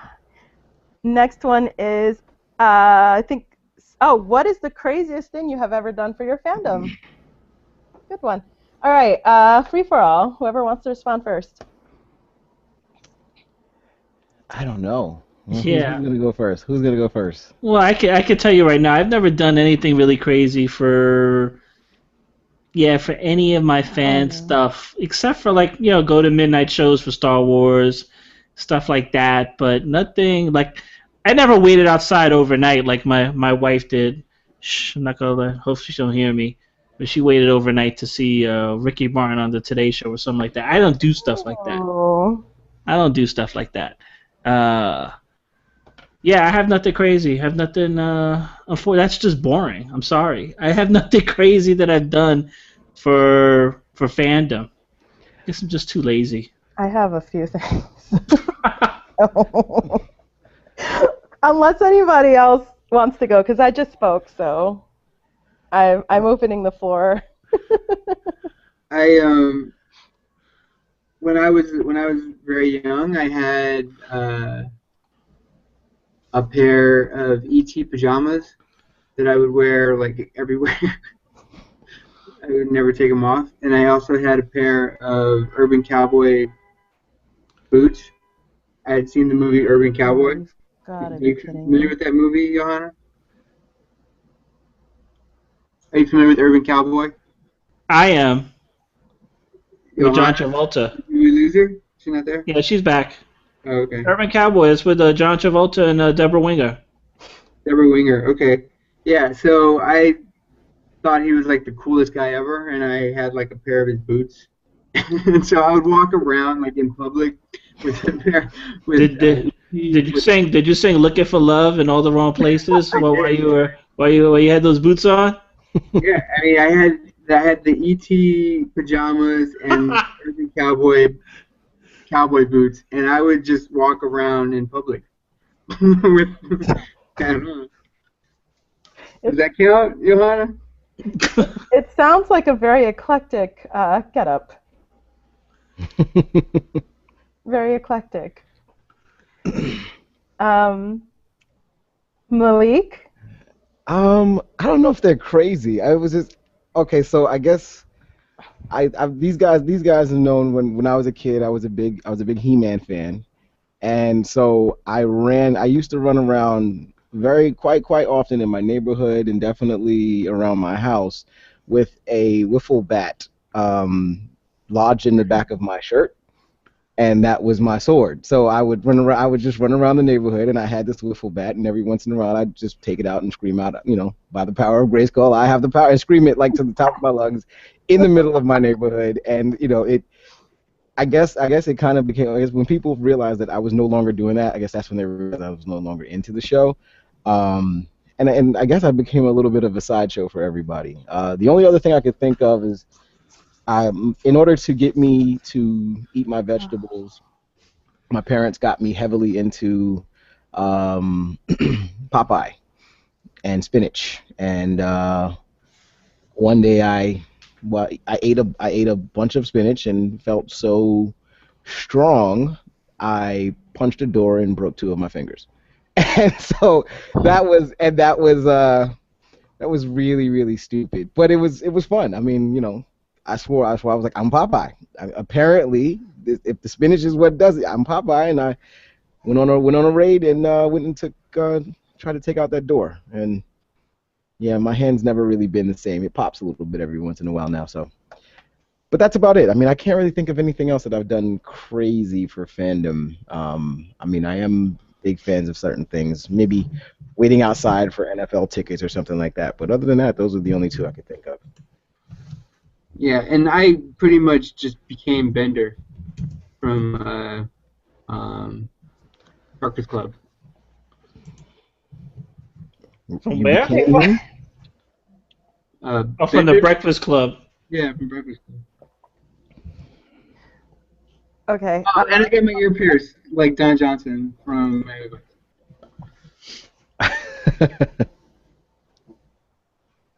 next one is I think. Oh, what is the craziest thing you have ever done for your fandom? Good one. All right, free for all. Whoever wants to respond first. I don't know. Yeah. Who's gonna go first? Well, I can tell you right now, I've never done anything really crazy for any of my fan stuff, except for like, go to midnight shows for Star Wars, stuff like that, but nothing like, I never waited outside overnight like my wife did. Shh, I'm not gonna let. Hope she don't hear me. But she waited overnight to see Ricky Martin on the Today Show or something like that. I don't do stuff like that. Oh. I don't do stuff like that. Yeah, I have nothing crazy. I have nothing. That's just boring. I'm sorry. I have nothing crazy that I've done for fandom. I guess I'm just too lazy. I have a few things. Unless anybody else wants to go, because I just spoke, so I'm opening the floor. When I was very young, I had a pair of ET pajamas that I would wear like everywhere. I would never take them off, and I also had a pair of Urban Cowboy boots. I had seen the movie Urban Cowboy. God, Are are you you kidding familiar me? with that movie, Johanna? Are you familiar with Urban Cowboy? I am with John Johanna, Travolta. did we lose her? She's not there? Yeah, she's back. Oh, okay. Urban Cowboys with John Travolta and Deborah Winger. Deborah Winger, okay. Yeah, so I thought he was like the coolest guy ever, and I had like a pair of his boots. And so I would walk around like in public with a pair with Did you sing "Looking for Love" in all the wrong places while you had those boots on? Yeah, I mean I had the ET pajamas and Urban cowboy boots, and I would just walk around in public with. I don't know. Does that count, Johanna? It sounds like a very eclectic getup. Very eclectic. Malik? I don't know if they're crazy. I was just okay. So I guess these guys have known when I was a kid. I was a big He-Man fan, and so I used to run around quite often in my neighborhood and definitely around my house with a wiffle bat lodged in the back of my shirt, and that was my sword. So I would just run around the neighborhood, and I had this wiffle bat, and every once in a while I'd just take it out and scream out, by the power of Grayskull, I have the power, and scream it like to the top of my lungs in the middle of my neighborhood, and I guess it kind of became, I guess when people realized that I was no longer doing that, I guess that's when they realized I was no longer into the show. And I guess I became a little bit of a sideshow for everybody. The only other thing I could think of is in order to get me to eat my vegetables, my parents got me heavily into Popeye and spinach. And one day I ate a bunch of spinach and felt so strong, I punched a door and broke 2 of my fingers. And so that was really, really stupid. But it was fun. I mean, I swore I was like, I'm Popeye. Apparently, if the spinach is what does it, I'm Popeye, and I went on a raid and went and tried to take out that door. And yeah, my hand's never really been the same. It pops a little bit every once in a while now. So, but that's about it. I mean, I can't really think of anything else that I've done crazy for fandom. I mean, I am big fans of certain things. Maybe waiting outside for NFL tickets or something like that. But other than that, those are the only 2 I could think of. Yeah, and I pretty much just became Bender from Breakfast Club. From where? From the Breakfast Club. Yeah, from Breakfast Club. Okay. Oh, and I got my ear pierced like Don Johnson from Miami Vice.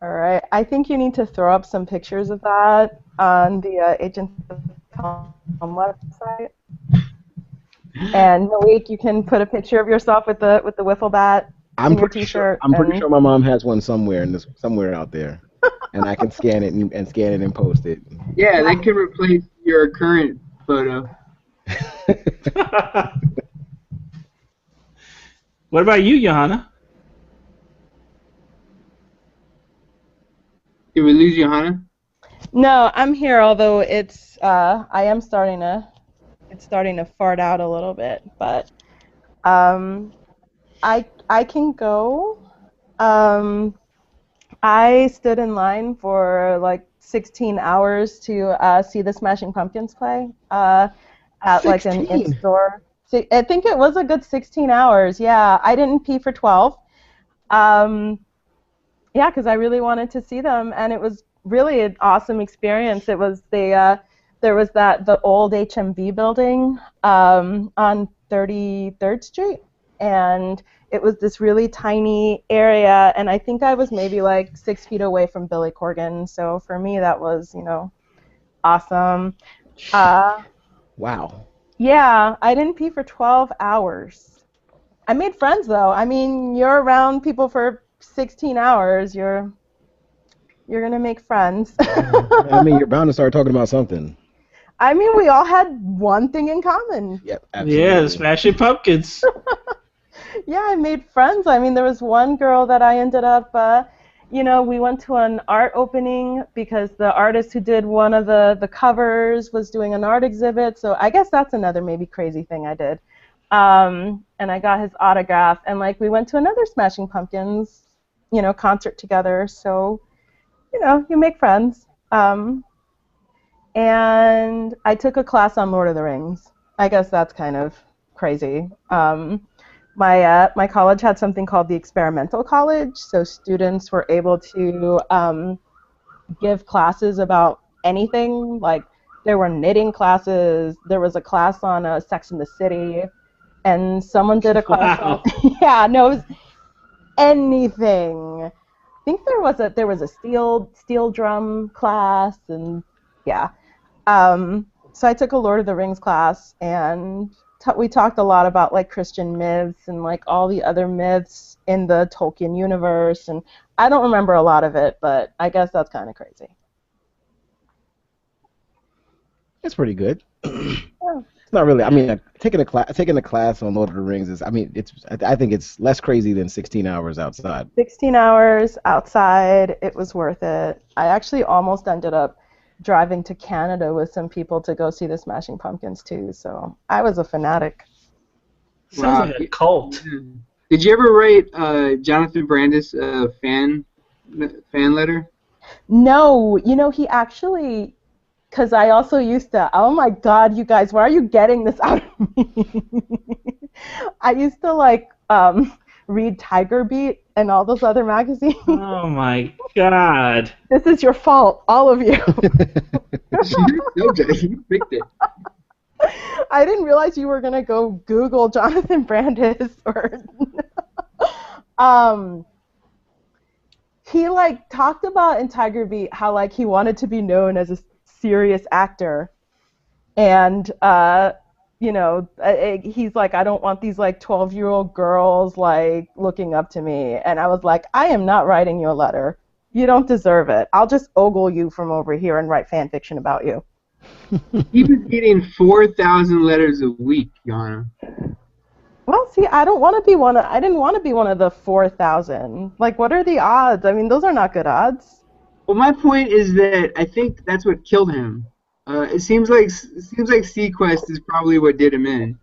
All right. I think you need to throw up some pictures of that on the Agents of Tom website. And Malik, you can put a picture of yourself with the wiffle bat in your T-shirt. I'm pretty sure my mom has one somewhere out there, and I can scan it and post it. Yeah, they can replace your current photo. What about you, Johanna? Did we lose Johanna? No, I'm here. Although it's it's starting to fart out a little bit, but I can go. I stood in line for like 16 hours to see the Smashing Pumpkins play at like an 16. in-store. I think it was a good 16 hours. Yeah, I didn't pee for 12. Um, yeah, because I really wanted to see them, and it was really an awesome experience. It was there was the old HMV building on 33rd Street, and it was this really tiny area, and I think I was maybe like 6 feet away from Billy Corgan. So for me, that was awesome. Uh, Wow. yeah, I didn't pee for 12 hours. I made friends though. I mean, you're around people for 16 hours. You're gonna make friends. I mean, you're bound to start talking about something. I mean, we all had one thing in common. Yep, absolutely. Yeah, the Smashing Pumpkins. Yeah, I made friends. I mean, there was one girl that I ended up, we went to an art opening because the artist who did one of the covers was doing an art exhibit. So I guess that's another maybe crazy thing I did. And I got his autograph. And, like, we went to another Smashing Pumpkins, concert together. So, you make friends. And I took a class on Lord of the Rings. I guess that's kind of crazy. My college had something called the Experimental College, so students were able to give classes about anything. Like, there were knitting classes, there was a class on Sex and the City, and someone did a class Wow. on yeah, no, it was anything. I think there was a steel drum class, and yeah. So I took a Lord of the Rings class, and we talked a lot about like Christian myths and like all the other myths in the Tolkien universe, and I don't remember a lot of it, but I guess that's kind of crazy. It's pretty good. Yeah. It's not really. I mean, taking a class on Lord of the Rings is. I mean, I think it's less crazy than 16 hours outside. 16 hours outside, it was worth it. I actually almost ended up driving to Canada with some people to go see the Smashing Pumpkins too, so I was a fanatic. Sounds like a cult. Did you ever write Jonathan Brandis a fan letter? No, he actually, because I also used to, oh my God, you guys, why are you getting this out of me? I used to read Tiger Beat and all those other magazines. Oh my God. This is your fault, all of you. No, Jay, you picked it. I didn't realize you were gonna go Google Jonathan Brandis or. He talked about in Tiger Beat how he wanted to be known as a serious actor, and he's like, I don't want these 12-year-old girls looking up to me, and I was like, I am not writing you a letter. You don't deserve it. I'll just ogle you from over here and write fan fiction about you. He was getting 4,000 letters a week, Johanna. Well, see, I didn't want to be one of the 4,000. What are the odds? I mean, those are not good odds. Well, my point is that I think that's what killed him. It seems like Sequest is probably what did him in,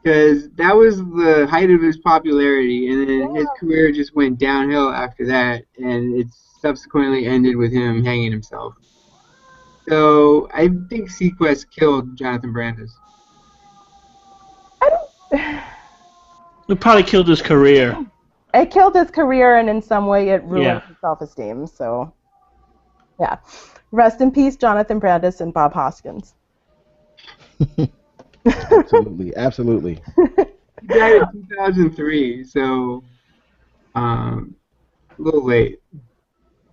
because that was the height of his popularity, and then his career just went downhill after that, and it subsequently ended with him hanging himself. So I think Sequest killed Jonathan Brandis. It probably killed his career. It killed his career, and in some way it ruined his self-esteem. So, yeah. Rest in peace, Jonathan Brandis and Bob Hoskins. Absolutely, absolutely. He died in 2003, so a little late.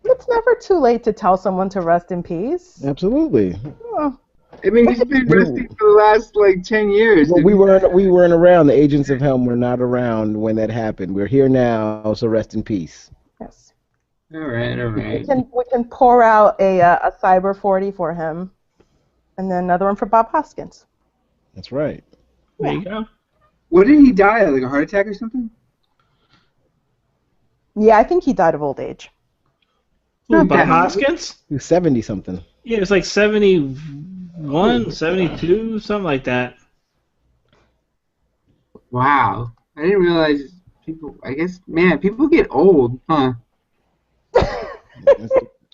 It's never too late to tell someone to rest in peace. Absolutely. Oh. I mean, he's been resting for the last 10 years. Well, we weren't around. The Agents of Helm were not around when that happened. We're here now, so rest in peace. Yes. All right. We can pour out a Cyber 40 for him, and then another one for Bob Hoskins. That's right. There you go. What did he die of? Like a heart attack or something? Yeah, I think he died of old age. Bob Hoskins? He was 70-something. Yeah, it was like 71, 72, something like that. Wow. I didn't realize People, I guess, man, people get old, huh?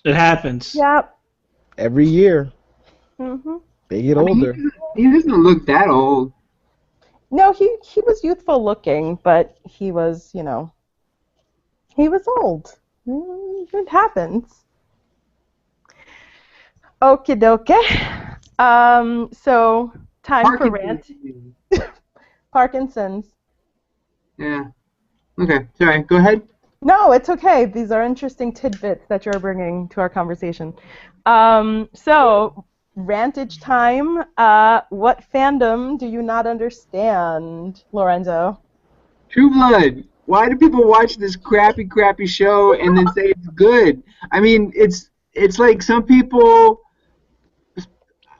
It happens. Yep. Every year Hmm. they get I mean, older. he doesn't look that old. No, he was youthful looking, but he was, he was old. It happens. Okie dokie. So time for rant. Parkinson's. Yeah. Okay. Sorry. Go ahead. No, it's okay. These are interesting tidbits that you're bringing to our conversation. So, rantage time. What fandom do you not understand, Lorenzo? True Blood. Why do people watch this crappy show and then say it's good? I mean, it's like some people.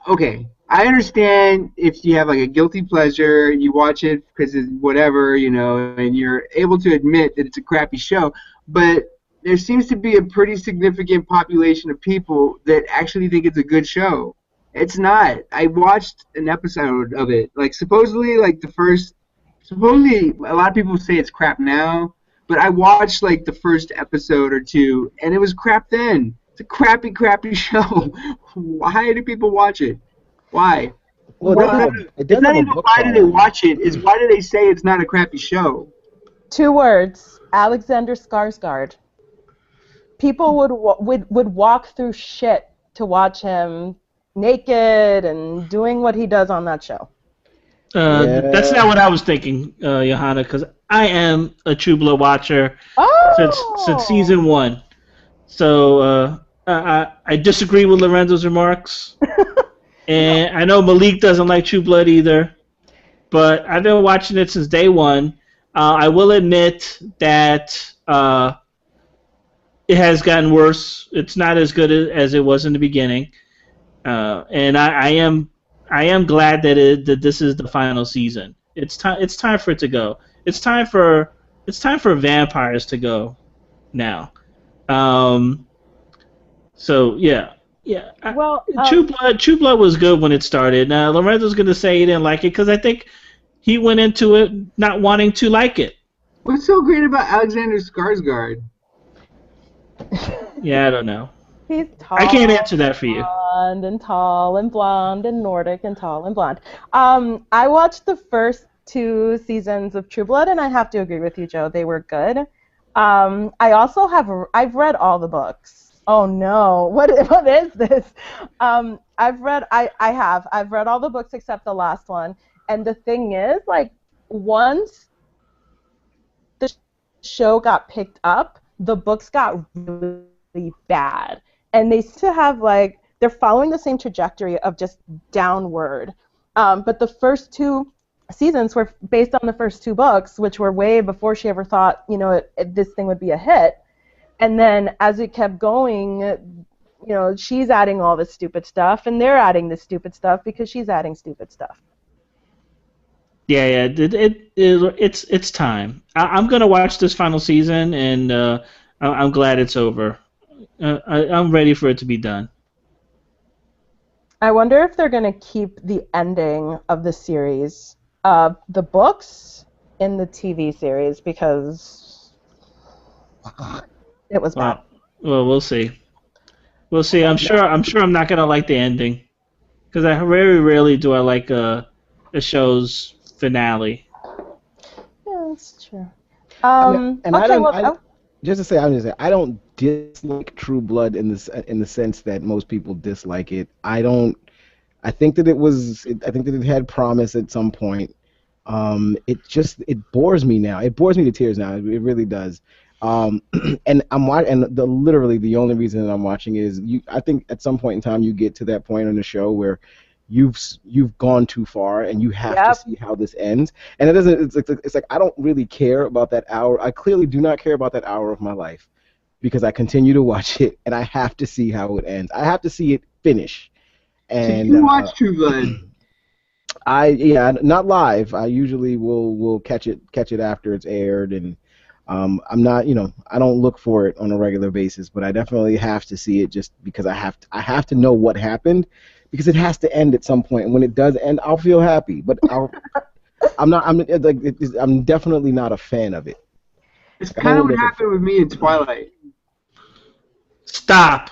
Okay, I understand if you have like a guilty pleasure, you watch it because it's whatever, and you're able to admit that it's a crappy show. But there seems to be a pretty significant population of people that actually think it's a good show. It's not. I watched an episode of it. Like supposedly, a lot of people say it's crap now, but I watched like the first episode or two, and it was crap then. It's a crappy show. Why do people watch it? Why? Well, It's not even why do they watch it, it's why do they say it's not a crappy show? 2 words. Alexander Skarsgård. People would walk through shit to watch him naked and doing what he does on that show. That's not what I was thinking, Johanna, because I am a True Blood watcher since season 1. So I disagree with Lorenzo's remarks, and I know Malik doesn't like True Blood either, but I've been watching it since day 1. I will admit that it has gotten worse. It's not as good as it was in the beginning, and I am glad that this is the final season. It's time for it to go. It's time for vampires to go now. So yeah. Well, True Blood was good when it started. Now Lorenzo's gonna say he didn't like it because I think he went into it not wanting to like it. What's so great about Alexander Skarsgård? Yeah, I don't know. He's tall. I can't answer that for you. Blonde and tall and blonde and Nordic and tall and blonde. I watched the first 2 seasons of True Blood, and I have to agree with you, Joe. They were good. I've read all the books. Oh no, what is this? I've read all the books except the last one. And the thing is, like, once the show got picked up, the books got really bad. And they still have, like, they're following the same trajectory of just downward. But the first 2 seasons were based on the first 2 books, which were way before she ever thought, this thing would be a hit. And then as it kept going, she's adding all this stupid stuff, and they're adding this stupid stuff because she's adding stupid stuff. Yeah. It's time. I'm gonna watch this final season, and I'm glad it's over. I'm ready for it to be done. I wonder if they're going to keep the ending of the series, the books, in the TV series, because it was bad. Well, we'll see. We'll see. I'm sure I'm not going to like the ending, because I very rarely do I like a show's finale. Yeah, that's true. Just to say, I don't dislike True Blood in the sense that most people dislike it. I think that it had promise at some point. It bores me now. It bores me to tears now. It really does. And literally the only reason that I'm watching is I think at some point in time you get to that point on the show where you've gone too far and you have to see how this ends. And it's like I don't really care about that hour. I clearly do not care about that hour of my life, because I continue to watch it and I have to see how it ends. I have to see it finish. And you watch True Blood? Not live. I usually will catch it after it's aired, and I'm not, I don't look for it on a regular basis, but I definitely have to see it just because I have to know what happened, because it has to end at some point, and when it does end, I'll feel happy. But I'm definitely not a fan of it. It's The kind of whole what look of happened with me in Twilight. Stop.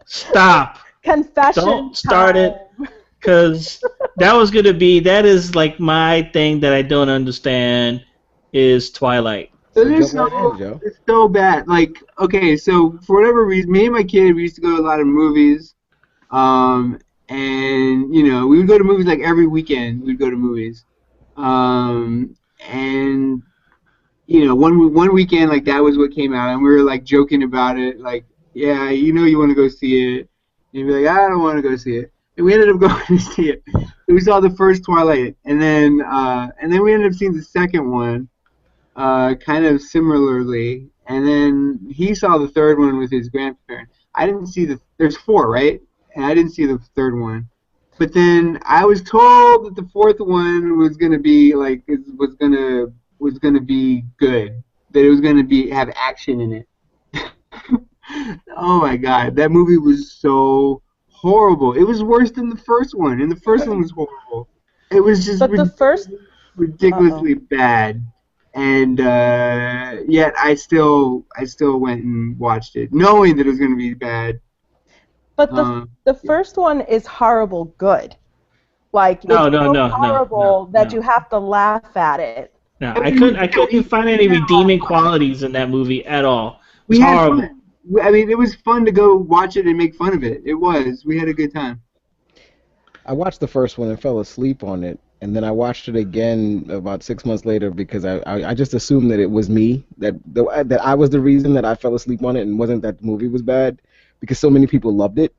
Stop. Confession Don't start time. it, because that is like my thing that I don't understand is Twilight. So So there's jump right in, Joe. it's so bad. Like, okay, so for whatever reason, me and my kid, we used to go to a lot of movies. And we would go to movies like every weekend. We'd go to movies. And one weekend, like, that was what came out, and we were like joking about it, like, yeah, you want to go see it, and you'd be like, I don't want to go see it, and we ended up going to see it. We saw the first Twilight, and then we ended up seeing the second one, kind of similarly, and then he saw the third one with his grandparents. I didn't see there's four, right? And I didn't see the third one. But then I was told that the fourth one was gonna be like was gonna be good. That it was gonna have action in it. Oh my God, that movie was so horrible. It was worse than the first one, and the first one was horrible. It was just But the first. ridiculously bad. And yet I still went and watched it, knowing that it was gonna be bad. But the first one is horrible good. Like, it's so horrible that you have to laugh at it. No, I couldn't find any redeeming qualities in that movie at all. It was We had horrible. fun. I mean, it was fun to go watch it and make fun of it. It was. We had a good time. I watched the first one and fell asleep on it, and then I watched it again about 6 months later because I just assumed that it was me, that I was the reason that I fell asleep on it, and wasn't that the movie was bad, because so many people loved it.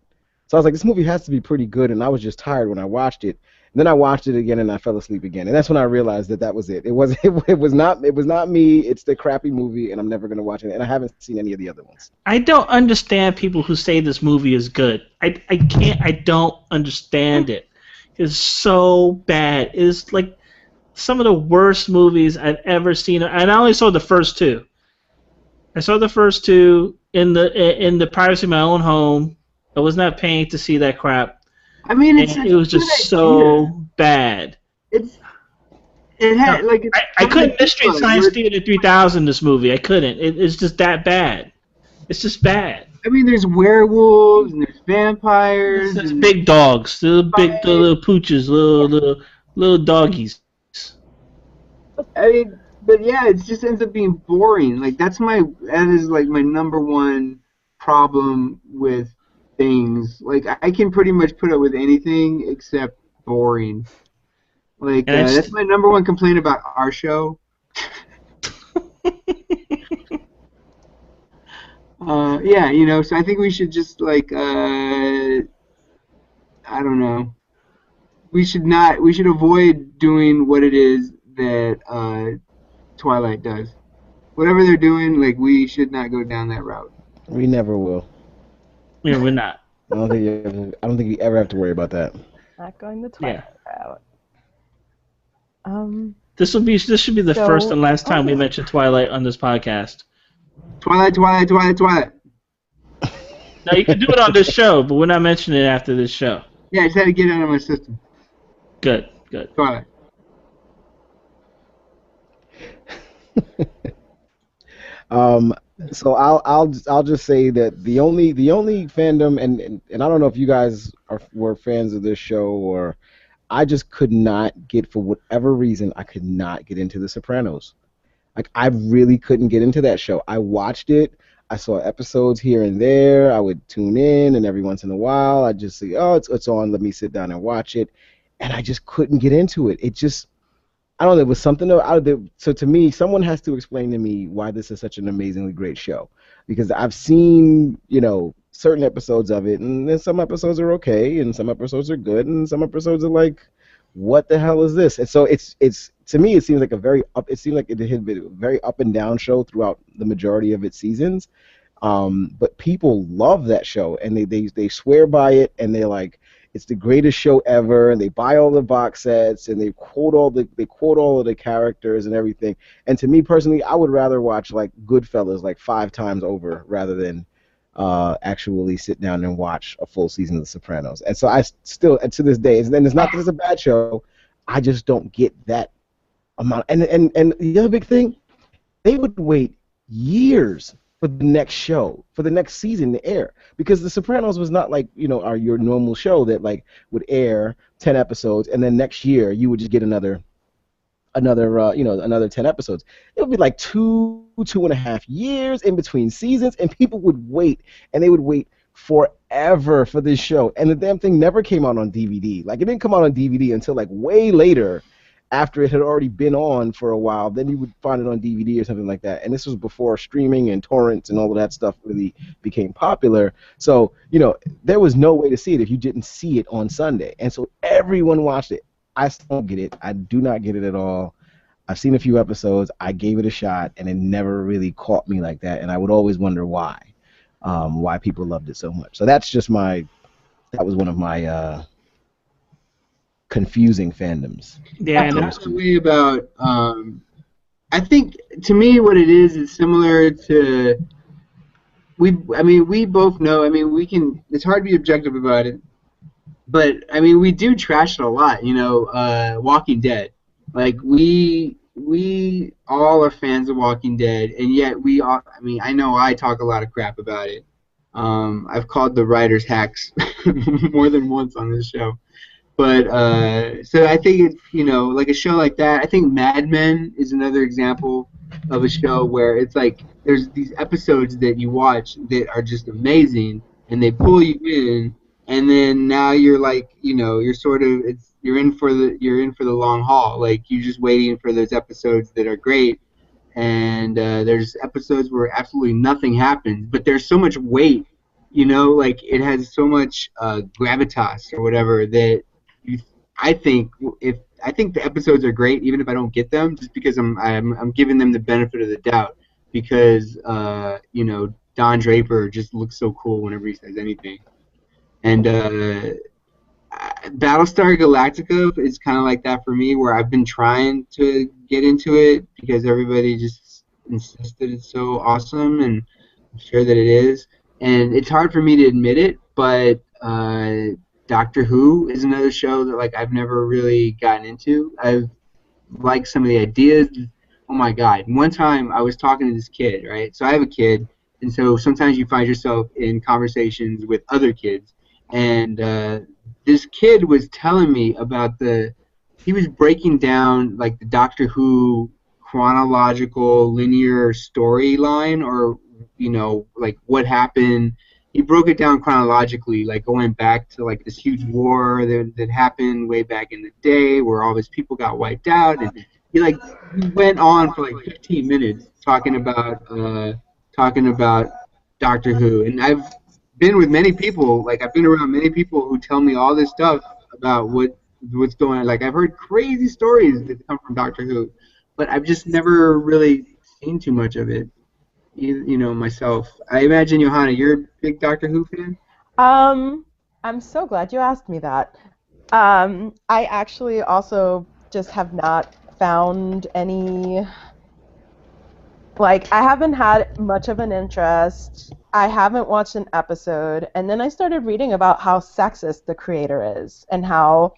So I was like, this movie has to be pretty good, and I was just tired when I watched it. And then I watched it again, and I fell asleep again, and that's when I realized that was it. It was not me. It's the crappy movie, and I'm never gonna watch it. And I haven't seen any of the other ones. I don't understand people who say this movie is good. I don't understand it. It's so bad. It's like some of the worst movies I've ever seen. And I only saw the first two. I saw the first two in the privacy of my own home. I was not paying to see that crap. I mean, It was just so bad. It had I couldn't Mystery Science Theater 3000 this movie. I couldn't. It's just that bad. It's just bad. I mean, there's werewolves and there's vampires. There's big dogs, the little pooches, little doggies. I mean, but yeah, it just ends up being boring. Like that is like my number one problem with things. Like I can pretty much put up with anything except boring. Like that's my number one complaint about our show. Yeah, so I think we should just like I don't know. We should avoid doing what it is that Twilight does. Whatever they're doing, like, we should not go down that route. We never will. Yeah, we're not. I don't think you ever have to worry about that. Not going the Twilight route. This should be the first and last time we mention Twilight on this podcast. Twilight. Now you can do it on this show, but we're not mentioning it after this show. Yeah, I just had to get it out of my system. Good. Twilight. So I'll just say that the only fandom, and I don't know if you guys were fans of this show, or I just could not get, for whatever reason, I could not get into The Sopranos. Like, I really couldn't get into that show. I watched it. I saw episodes here and there. I would tune in, and every once in a while, I'd just say, oh, it's on. Let me sit down and watch it. And I just couldn't get into it. It just, I don't know, there was something out of it. So to me, someone has to explain to me why this is such an amazingly great show. Because I've seen, certain episodes of it, and then some episodes are okay, and some episodes are good, and some episodes are like, what the hell is this? And so it's to me, it seems like it had been a very up and down show throughout the majority of its seasons. But people love that show, and they swear by it, and they're like, it's the greatest show ever, and they buy all the box sets, and they quote all of the characters and everything. And to me personally, I would rather watch like Goodfellas like 5 times over rather than actually sit down and watch a full season of The Sopranos. And so I still, and to this day, and it's not that it's a bad show, I just don't get that amount. And the other big thing, they would wait years for the next show, for the next season to air, because The Sopranos was not like, your normal show that like would air 10 episodes and then next year you would just get another 10 episodes. It would be like 2.5 years in between seasons, and people would wait, and they would wait forever for this show, and the damn thing never came out on DVD. Like, it didn't come out on DVD until like way later, after it had already been on for a while. Then you would find it on DVD or something like that, and this was before streaming and torrents and all of that stuff really became popular. So there was no way to see it if you didn't see it on Sunday, and so everyone watched it. I still don't get it. I do not get it at all. I've seen a few episodes. I gave it a shot, and it never really caught me like that. And I would always wonder why people loved it so much. So that was one of my confusing fandoms. Yeah, I know. That's the way about. I think to me, what it is similar to. We both know. It's hard to be objective about it. But we do trash it a lot, Walking Dead. Like we all are fans of Walking Dead, and yet I know I talk a lot of crap about it. I've called the writers hacks more than once on this show. But so I think it's like a show like that. I think Mad Men is another example of a show where it's like there's these episodes that you watch that are just amazing, and they pull you in. And then now you're like, you're sort of you're in for the long haul. Like, you're just waiting for those episodes that are great. And there's episodes where absolutely nothing happens, but there's so much weight, like it has so much gravitas or whatever that I think the episodes are great even if I don't get them, just because I'm giving them the benefit of the doubt, because Don Draper just looks so cool whenever he says anything. And Battlestar Galactica is kind of like that for me, where I've been trying to get into it because everybody just insists that it's so awesome, and I'm sure that it is. And it's hard for me to admit it, but Doctor Who is another show that I've never really gotten into. I've liked some of the ideas. Oh my God! One time I was talking to this kid, right? So I have a kid, and so sometimes you find yourself in conversations with other kids. And this kid was telling me about he was breaking down the Doctor Who chronological linear storyline, or what happened. He broke it down chronologically, going back to this huge war that happened way back in the day where all these people got wiped out, and he went on for 15 minutes talking about Doctor Who. And I've been with many people, I've been around many people who tell me all this stuff about what's going on. I've heard crazy stories that come from Doctor Who, but I've just never really seen too much of it, myself. I imagine, Johanna, you're a big Doctor Who fan? I'm so glad you asked me that. I actually also just have not found any... I haven't had much of an interest. I haven't watched an episode, and then I started reading about how sexist the creator is, and how,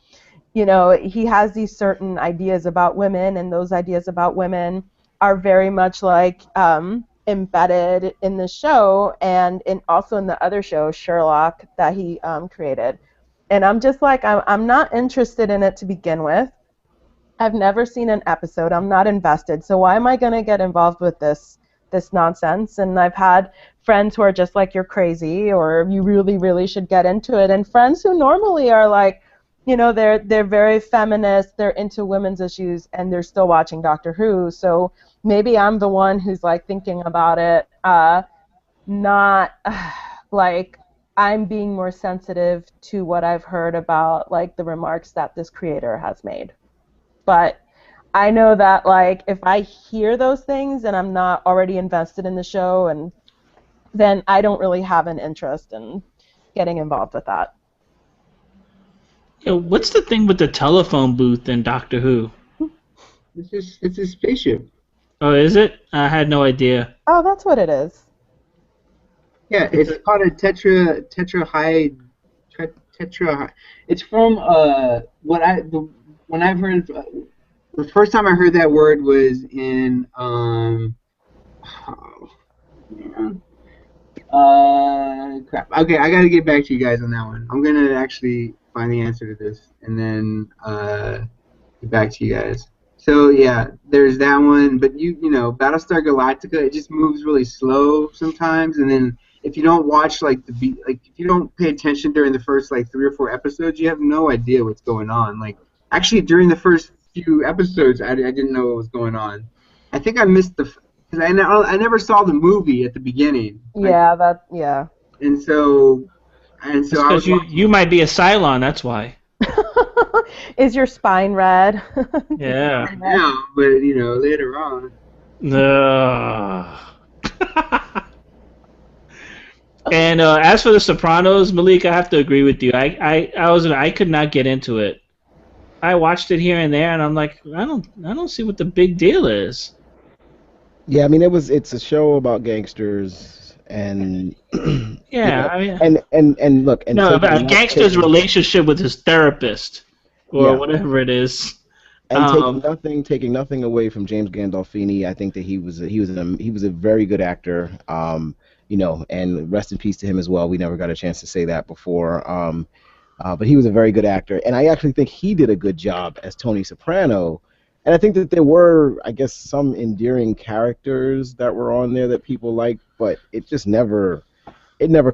he has these certain ideas about women, and those ideas about women are very much embedded in the show, and also in the other show, Sherlock, that he created. And I'm just I'm not interested in it to begin with. I've never seen an episode. I'm not invested. So why am I going to get involved with this nonsense? And I've had friends who are just you're crazy, or you really, really should get into it. And friends who normally are they're very feminist, they're into women's issues, and they're still watching Doctor Who. So maybe I'm the one who's thinking about it, not I'm being more sensitive to what I've heard about the remarks that this creator has made. But I know that if I hear those things and I'm not already invested in the show, and then I don't really have an interest in getting involved with that. Yeah, what's the thing with the telephone booth in Doctor Who? It's a spaceship. Oh, is it? I had no idea. Oh, that's what it is. Yeah, it's called a tetra. It's from when I've heard, the first time I heard that word was in Oh, man. Crap. Okay, I gotta get back to you guys on that one. I'm gonna actually find the answer to this and then get back to you guys. So yeah, there's that one. But you know, Battlestar Galactica, it just moves really slow sometimes, and then if you don't watch like if you don't pay attention during the first like 3 or 4 episodes, you have no idea what's going on. Like actually during the first few episodes, I didn't know what was going on. I think I missed the because I never saw the movie at the beginning. Like, Yeah. and so It's I because was you might be a Cylon. That's why. Is your spine red? Yeah. now, but you know later on. Ugh. And as for The Sopranos, Malik, I have to agree with you. I could not get into it. I watched it here and there, and I'm like, I don't see what the big deal is. Yeah, I mean it's a show about gangsters and Yeah, I mean, and look and no, taking a gangster's taking- relationship with his therapist or Yeah. whatever it is. and Um, taking nothing away from James Gandolfini. I think that he was a very good actor. You know, and rest in peace to him as well. We never got a chance to say that before. But he was a very good actor, and I actually think he did a good job as Tony Soprano. And I think that there were, I guess, some endearing characters that were on there that people liked, but it just never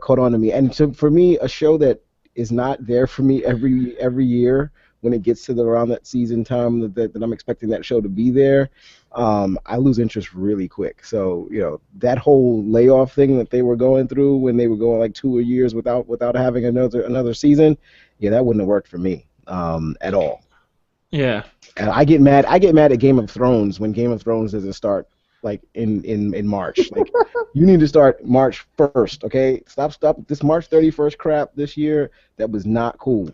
caught on to me. And so for me, a show that is not there for me every year when it gets to around that season time that I'm expecting that show to be there, I lose interest really quick. So you know that whole layoff thing that they were going through when they were going like 2 years without having another season, yeah, that wouldn't have worked for me at all. yeah. And I get mad at Game of Thrones when Game of Thrones doesn't start like in March. Like you need to start March 1st, okay? Stop this March 31st crap this year. That was not cool.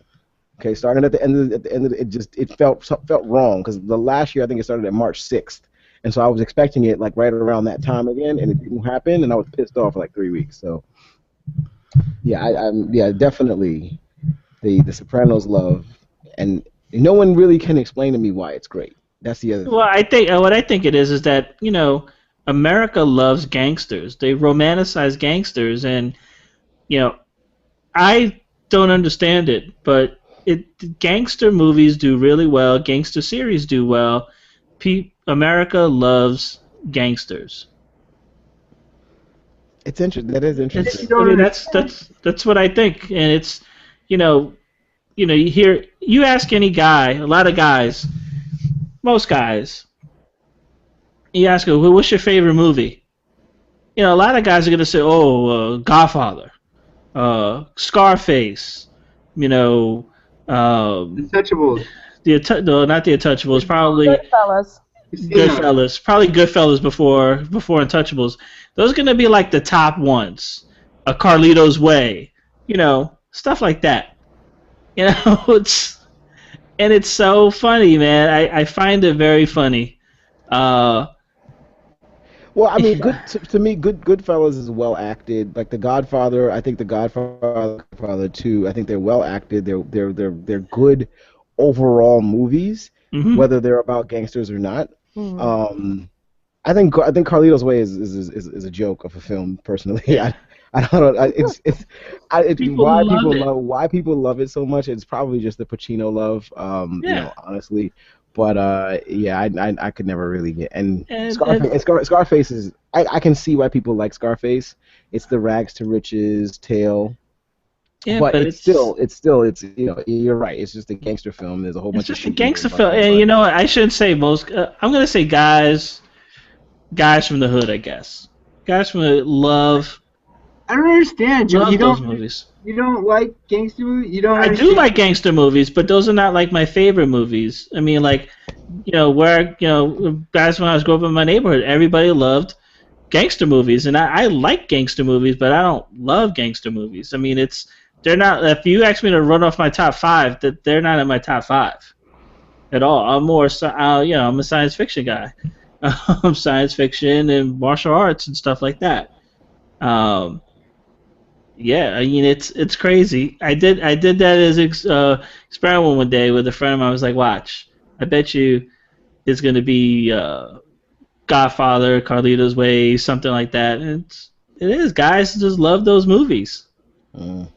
Okay, starting at the end of it felt wrong because the last year I think it started at March 6th. And so I was expecting it like right around that time again, and it didn't happen, and I was pissed off for like 3 weeks. So yeah, I'm definitely the Sopranos love, and no one really can explain to me why it's great. That's the other thing. Well, I think what I think it is that America loves gangsters. They romanticize gangsters, and I don't understand it, but gangster movies do really well. Gangster series do well. America loves gangsters. It's interesting. That is interesting. That's what I think, and it's you ask any guy, a lot of guys, most guys, you ask them, well, what's your favorite movie? A lot of guys are gonna say, Godfather, Scarface, Untouchables. No, not the Untouchables, probably Goodfellas. Probably Goodfellas before Untouchables. Those are gonna be like the top ones. A Carlito's Way, stuff like that. It's so funny, man. I find it very funny. Well, I mean, to me, Goodfellas is well acted. Like The Godfather, I think The Godfather 2, I think they're well acted. They're good overall movies, whether they're about gangsters or not. I think Carlito's Way is a joke of a film. Personally, I don't know why people love it so much. It's probably just the Pacino love. Honestly. But I could never really get Scarface is I can see why people like Scarface. It's the rags to riches tale. Yeah, but it's still you're right. It's just a gangster film. There's a whole bunch of just a gangster film, and I shouldn't say most. I'm gonna say guys from the hood, I guess. Guys from the love. I don't understand, Joe. You don't movies. You don't like gangster movies? I do like gangster movies, but those are not like my favorite movies. I mean, like, where guys when I was growing up in my neighborhood, everybody loved gangster movies, and I like gangster movies, but I don't love gangster movies. I mean, they're not. If you ask me to run off my top 5, that they're not in my top 5 at all. I'm more, I'm a science fiction guy. Science fiction and martial arts and stuff like that. Yeah, I mean it's crazy. I did that as experiment one day with a friend of mine. I was like, watch, I bet you it's gonna be Godfather, Carlito's Way, something like that. And it is. Guys just love those movies. I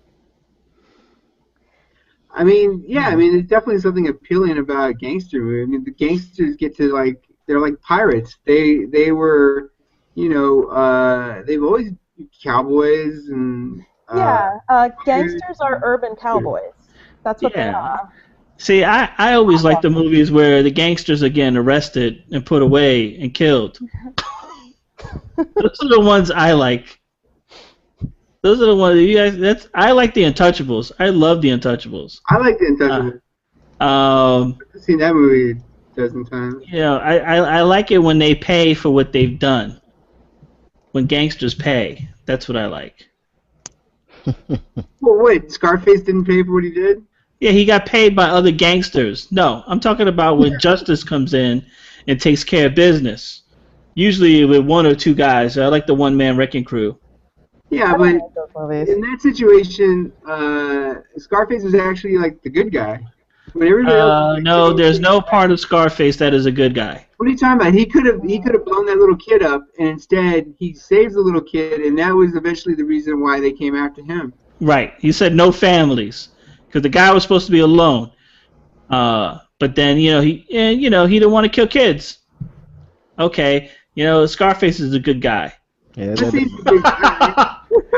mean, yeah, I mean, there's definitely something appealing about a gangster movie. I mean, the gangsters get to, like, they're like pirates. They were, you know, they've always cowboys and. Gangsters are urban cowboys. That's what they are. See, I always like the movies where the gangsters are getting arrested and put away and killed. Those are the ones I like. Those are the ones you guys. I like the Untouchables. I love the Untouchables. I like the Untouchables. I've seen that movie a dozen times. You know, I like it when they pay for what they've done. When gangsters pay, that's what I like. Well, wait, Scarface didn't pay for what he did? Yeah, he got paid by other gangsters. No, I'm talking about when justice comes in and takes care of business. Usually with one or two guys. I like the one-man wrecking crew. Yeah, but in that situation, Scarface was actually like the good guy. When everybody else no, there's no part of Scarface that is a good guy. What are you talking about? He could have blown that little kid up, and instead he saves the little kid, and that was eventually the reason why they came after him. Right. He said no families, because the guy was supposed to be alone. But then he didn't want to kill kids. Okay, Scarface is a good guy. Yeah,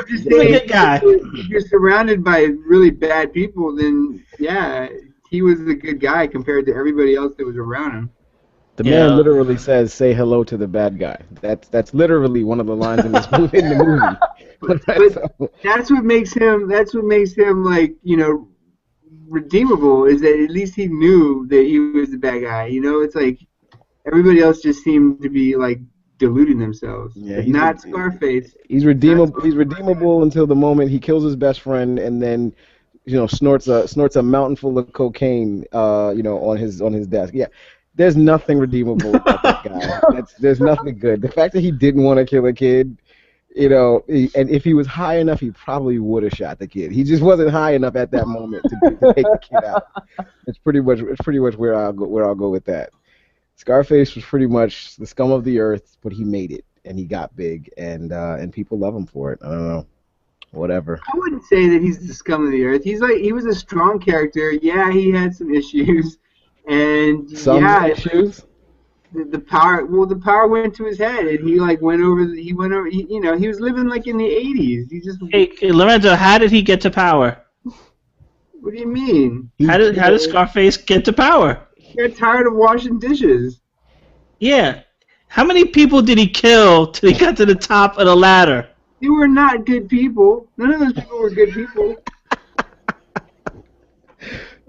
He's a good guy. If you're surrounded by really bad people, then yeah, he was a good guy compared to everybody else that was around him. The man literally says, "Say hello to the bad guy." That's literally one of the lines in this movie. But that's what makes him. That's what makes him like redeemable. Is that at least he knew that he was the bad guy. It's like everybody else just seemed to be like deluding themselves. Yeah, not Scarface. He's redeemable. He's redeemable until the moment he kills his best friend and then snorts a mountain full of cocaine on his desk. Yeah. There's nothing redeemable about that guy. There's nothing good. The fact that he didn't want to kill a kid, and if he was high enough, he probably would have shot the kid. He just wasn't high enough at that moment to take the kid out. It's pretty much where I'll go with that. Scarface was pretty much the scum of the earth, but he made it and he got big, and people love him for it. I don't know, whatever. I wouldn't say that he's the scum of the earth. He was a strong character. Yeah, he had some issues. And issues. The power went to his head, and he went over. He was living like in the 80s. Hey, Lorenzo, how did he get to power? What do you mean? How did Scarface get to power? He got tired of washing dishes. Yeah. How many people did he kill till he got to the top of the ladder? They were not good people. None of those people were good people.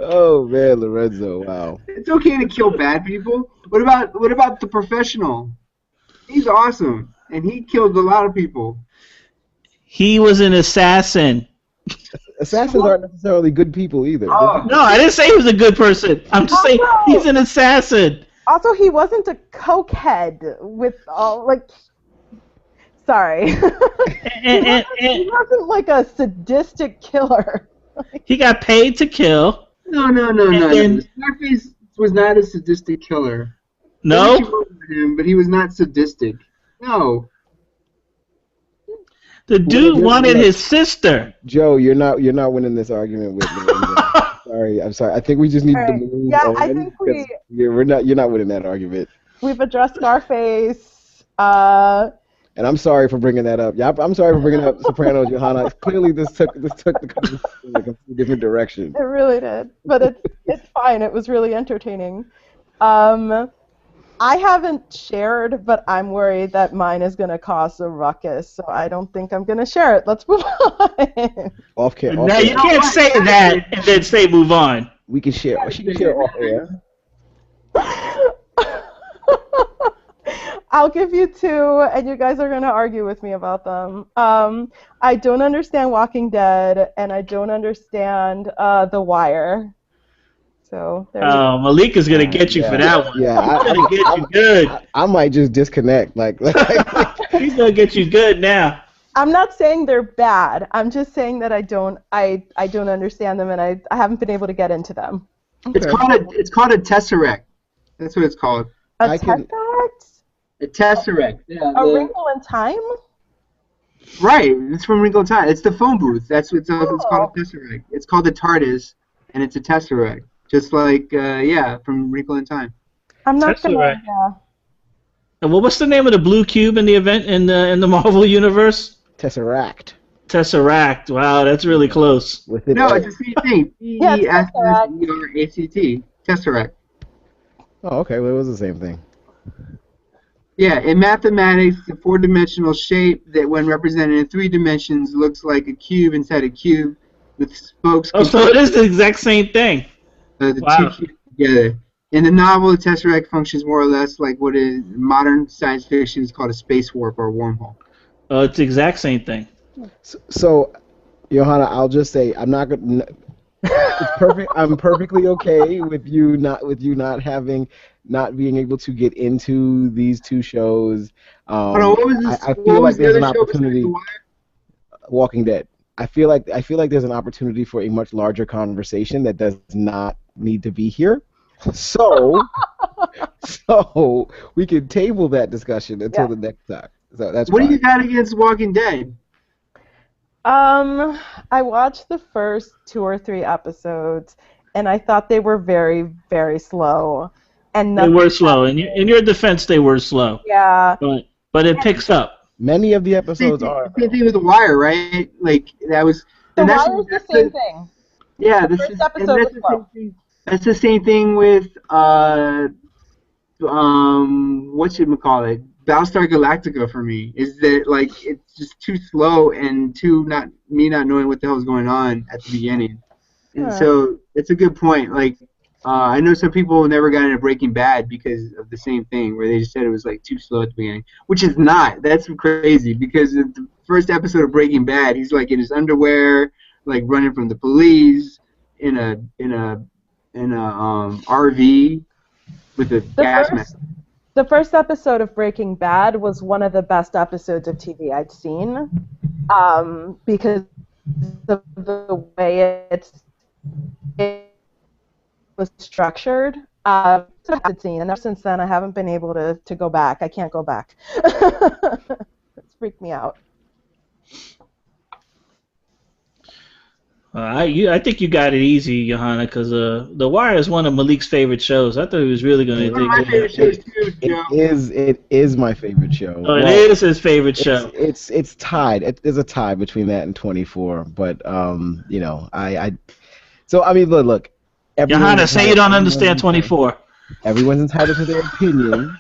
Oh man, Lorenzo! Wow. It's okay to kill bad people. What about the professional? He's awesome, and he killed a lot of people. He was an assassin. Assassins aren't necessarily good people either. Oh. No, I didn't say he was a good person. I'm just saying he's an assassin. Also, he wasn't a cokehead with all Sorry. He wasn't like a sadistic killer. He got paid to kill. No. Scarface was not a sadistic killer. No? But he was not sadistic. No. The dude wanted his sister. Joe, you're not winning this argument with me. I'm sorry. I think we just need to move on. I think you're not winning that argument. We've addressed Scarface. And I'm sorry for bringing that up. Yeah, I'm sorry for bringing up Sopranos, Johanna. Clearly, this took the conversation in a completely different direction. It really did, but it's fine. It was really entertaining. I haven't shared, but I'm worried that mine is going to cause a ruckus, so I don't think I'm going to share it. Let's move on. Off camera. No, you can't say that and then say move on. We can share. She can share off air. I'll give you two, and you guys are going to argue with me about them. I don't understand Walking Dead, and I don't understand The Wire. So Malik is going to get you for that one. Yeah, I'm going to get you good. I might just disconnect. He's going to get you good now. I'm not saying they're bad. I'm just saying that I don't understand them, and I haven't been able to get into them. Okay. It's called a tesseract. That's what it's called. A tesseract? The Tesseract. Yeah, A Wrinkle in Time? right. It's from Wrinkle in Time. It's the phone booth. That's what it's called, Oh, a Tesseract. It's called the TARDIS, and it's a Tesseract. Just like, yeah, from Wrinkle in Time. I'm not gonna. Tesseract. Yeah. And what's the name of the blue cube in the event in the Marvel universe? Tesseract. Tesseract. Wow, that's really close. With it. No, it's the same thing. Yeah, it's Tesseract. Tesseract. Tesseract. Oh, okay. Well, it was the same thing. Yeah, in mathematics, the four-dimensional shape that, when represented in 3 dimensions, looks like a cube inside a cube with spokes. Oh, so it is the exact same thing. The Wow. 2 cubes together. In the novel, the Tesseract functions more or less like what in modern science fiction is called a space warp or a wormhole. Oh, it's the exact same thing. So, Johanna, I'll just say I'm not gonna. It's perfect. I'm perfectly okay with you not being able to get into these 2 shows. Hold on, what was this? I What feel was like the there's an other show besides opportunity. The Wire? Walking Dead. I feel like there's an opportunity for a much larger conversation that does not need to be here. So we can table that discussion until the next time. So that's What do fine. you got against Walking Dead? I watched the first 2 or 3 episodes, and I thought they were very, very slow. And They were nothing slow. In your defense, they were slow. Yeah. But it picks up. Many of the episodes are. Same thing with The Wire, right? Like that was. The and that's- Wire's the that's same thing. Yeah, this First is. episode and was that's the slow. same thing. That's the same thing with whatchamacallit, Battlestar Galactica for me, is that like it's just too slow and too not knowing what the hell's going on at the beginning. And Huh. so it's a good point. Like I know some people never got into Breaking Bad because of the same thing, where they just said it was like too slow at the beginning, which is not. That's crazy because in the first episode of Breaking Bad, he's like in his underwear, like running from the police in a RV with a gas mask. The first episode of Breaking Bad was one of the best episodes of TV I'd seen, because of the way it was structured. It's seen, and ever since then, I haven't been able to go back. I can't go back. It's freaked me out. I think you got it easy, Johanna, because The Wire is one of Malik's favorite shows. I thought he was really going to One of my dig favorite it. shows too, Joe. It is my favorite show. Oh, it Well, is his favorite show. It's tied. There's a tie between that and 24. But So I mean, look. Johanna, say you don't understand 24. Everyone's entitled to their opinion.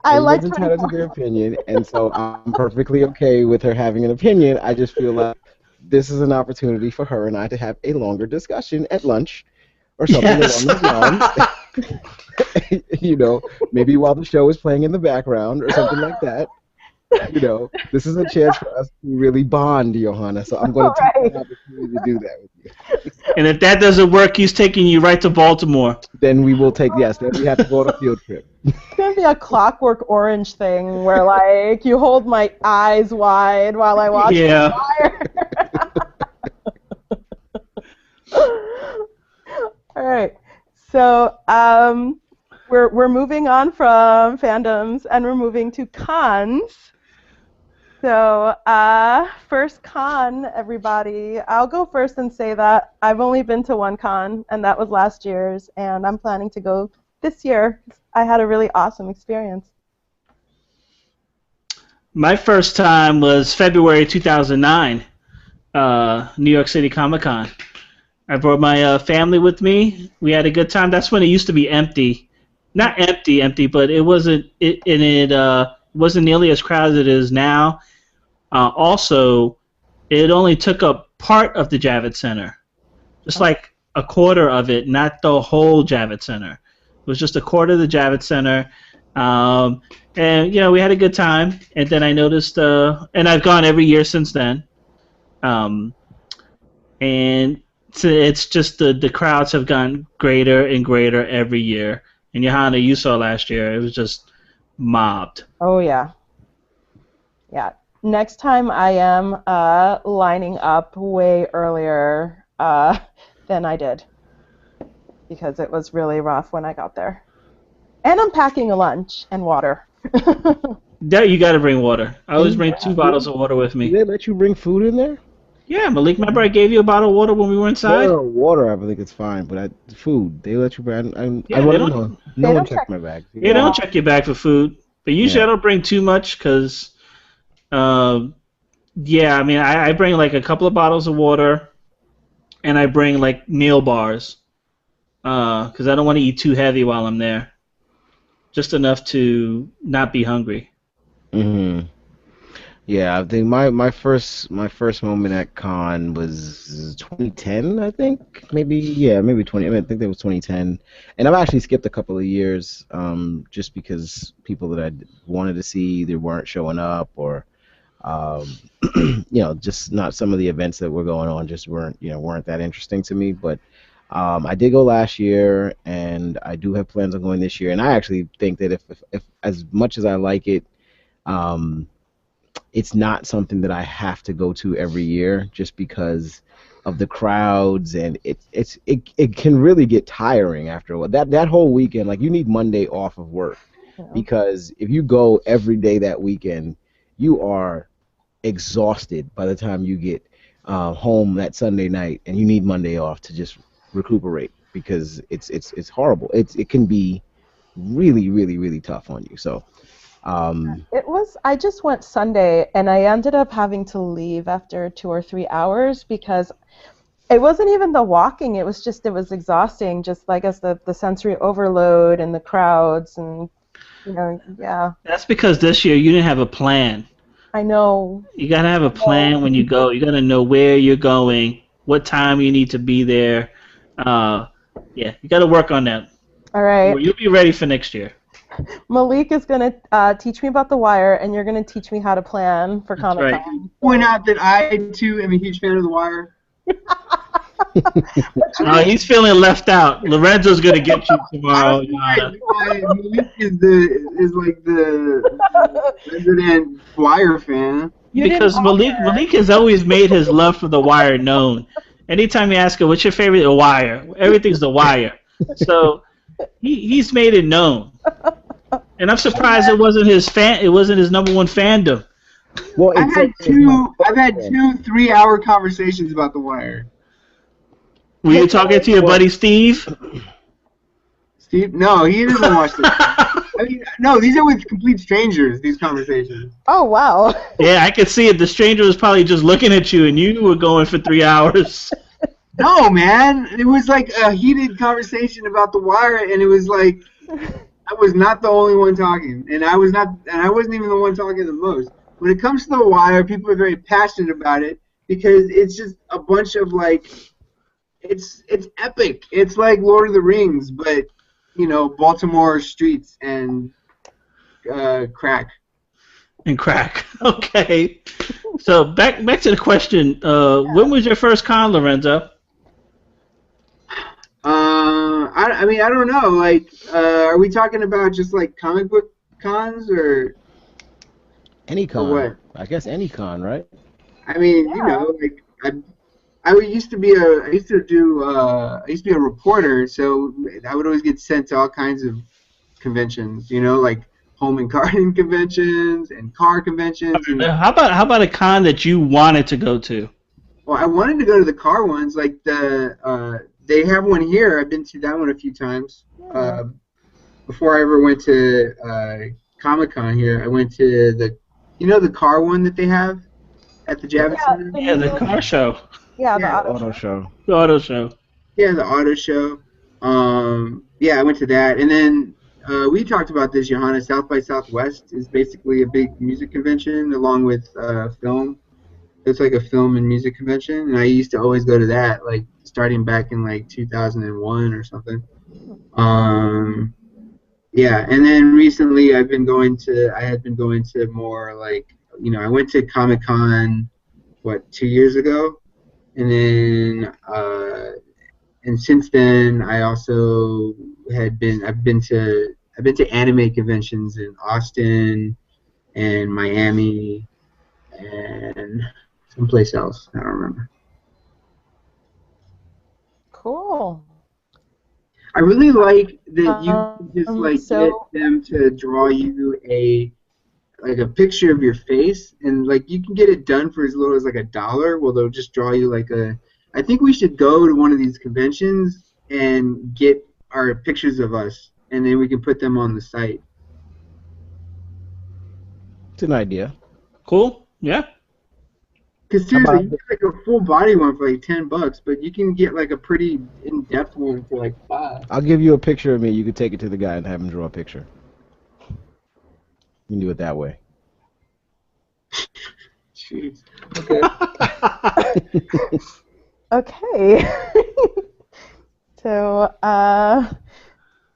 I like Everyone's entitled to 24. their opinion, and so I'm perfectly okay with her having an opinion. I just feel like this is an opportunity for her and I to have a longer discussion at lunch or something Yes. along those lines. Maybe while the show is playing in the background or something like that. This is a chance for us to really bond, Johanna. So I'm going to take the opportunity to do that with you. And if that doesn't work, he's taking you right to Baltimore. Then we will take then we have to go on a field trip. It's gonna be a Clockwork Orange thing where like you hold my eyes wide while I watch Yeah. The Wire. All right, so we're moving on from fandoms and we're moving to cons. So first con, everybody. I'll go first and say that I've only been to one con, and that was last year's, and I'm planning to go this year. I had a really awesome experience. My first time was February 2009, New York City Comic Con. I brought my family with me. We had a good time. That's when it used to be empty. Not empty, but it wasn't. It wasn't nearly as crowded as it is now. Also, it only took up part of the Javits Center, just like a quarter of it, not the whole Javits Center. It was just a quarter of the Javits Center, and we had a good time. And then I noticed, and I've gone every year since then, and it's just the crowds have gotten greater and greater every year. And Johanna, you saw last year, it was just mobbed. Oh yeah. Yeah. Next time I am lining up way earlier than I did because it was really rough when I got there. And I'm packing a lunch and water That you got to bring water. I always bring Yeah. 2 bottles of water with Do me. they let you bring food in there? Yeah, Malik, remember I gave you a bottle of water when we were inside? No, water, I think it's fine, but food, they let you bring. I Yeah, they don't don't. know. No They one don't checked check. my bag. Yeah, they Yeah. don't check your bag for food. But usually Yeah. I don't bring too much because, yeah, I mean I bring like a couple of bottles of water and I bring like meal bars because I don't want to eat too heavy while I'm there. Just enough to not be hungry. Hmm. Yeah, I think my first moment at con was 2010, I think. Maybe 20. I think that was 2010. And I've actually skipped a couple of years, just because people that I wanted to see either weren't showing up or, um, just not some of the events that were going on just weren't that interesting to me. But I did go last year, and I do have plans on going this year. And I actually think that if as much as I like it. Um, it's not something that I have to go to every year just because of the crowds, and it can really get tiring after a while. That whole weekend, like, you need Monday off of work, Yeah. because if you go every day that weekend, you are exhausted by the time you get home that Sunday night, and you need Monday off to just recuperate, because it's horrible. It can be really, really, really tough on you. So It was, I just went Sunday and I ended up having to leave after 2 or 3 hours because it wasn't even the walking, it was just, it was exhausting, just like as the sensory overload and the crowds and, yeah, That's because this year you didn't have a plan. I know. You gotta have a No. plan when you go. You gotta know where you're going, what time you need to be there. Uh, yeah, you gotta work on that. All right. You'll be ready for next year. Malik is going to teach me about The Wire, and you're going to teach me how to plan for That's right. Comic-Con. Point out that I too am a huge fan of The Wire. He's feeling left out. Lorenzo's gonna get you I tomorrow, don't know Johanna. why Malik is like the resident Wire fan. You didn't Because Malik has always made his love for The Wire known. Anytime you ask her, what's your favorite The Wire? Everything's The Wire. So he's made it known. And I'm surprised it wasn't his number one fandom. well, I've had 2 3-hour conversations about The Wire. Were you talking to your buddy Steve? Steve, no, he doesn't watch this. I mean, no, these are with complete strangers. These conversations. Oh, wow. Yeah, I could see it. The stranger was probably just looking at you, and you were going for 3 hours. No, man, it was like a heated conversation about The Wire, and it was like I was not the only one talking, and I wasn't even the one talking the most. When it comes to The Wire, people are very passionate about it because it's just a bunch of like, it's epic. It's like Lord of the Rings, but Baltimore streets and crack. And crack. Okay. So back to the question. When was your first con, Lorenzo? I mean, I don't know. Like, are we talking about just like comic book cons or any or con. what? I guess any con, right? I mean, Yeah. like I used to be I used to be a reporter, so I would always get sent to all kinds of conventions, like home and garden conventions and car conventions. And How about a con that you wanted to go to? well, I wanted to go to the car ones, like they have one here. I've been to that one a few times. Before I ever went to Comic-Con here, I went to the car one that they have at the Javits Center. Yeah, the car show. Yeah, the Yeah, auto Auto show. show. The auto show. Yeah, the auto show. Yeah, I went to that, and then we talked about this. Johanna, South by Southwest is basically a big music convention along with film. It's like a film and music convention, and I used to always go to that, like starting back in like 2001 or something. Yeah, and then recently I had been going to more like, I went to Comic-Con, 2 years ago, and then and since then I also I've been to anime conventions in Austin and Miami and someplace else. I don't remember. Cool. I really like that you can just like get So them to draw you a picture of your face, and like you can get it done for as little as like $1. Well, they'll just draw you like a. I think we should go to one of these conventions and get our pictures of us, and then we can put them on the site. It's an idea. Cool. Yeah. Because How seriously, about you get like a full body one for like $10, but you can get like a pretty in-depth one for like 5. I'll give you a picture of me. You can take it to the guy and have him draw a picture. You can do it that way. Jeez. Okay. okay. So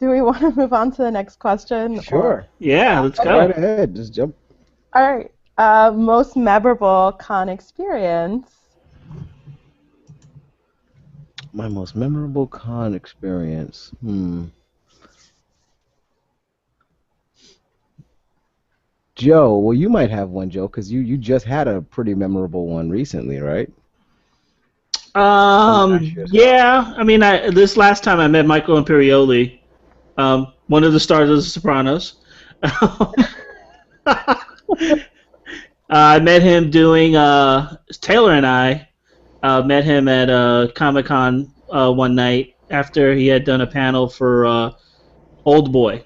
do we want to move on to the next question? Sure. Yeah, let's Go go. right ahead. Just jump. All right. Most memorable con experience. My most memorable con experience. Joe, well, you might have one, Joe, because you just had a pretty memorable one recently, right? Yeah. I mean, this last time I met Michael Imperioli, one of the stars of The Sopranos. I met him doing. Taylor and I met him at Comic-Con one night after he had done a panel for Old Boy,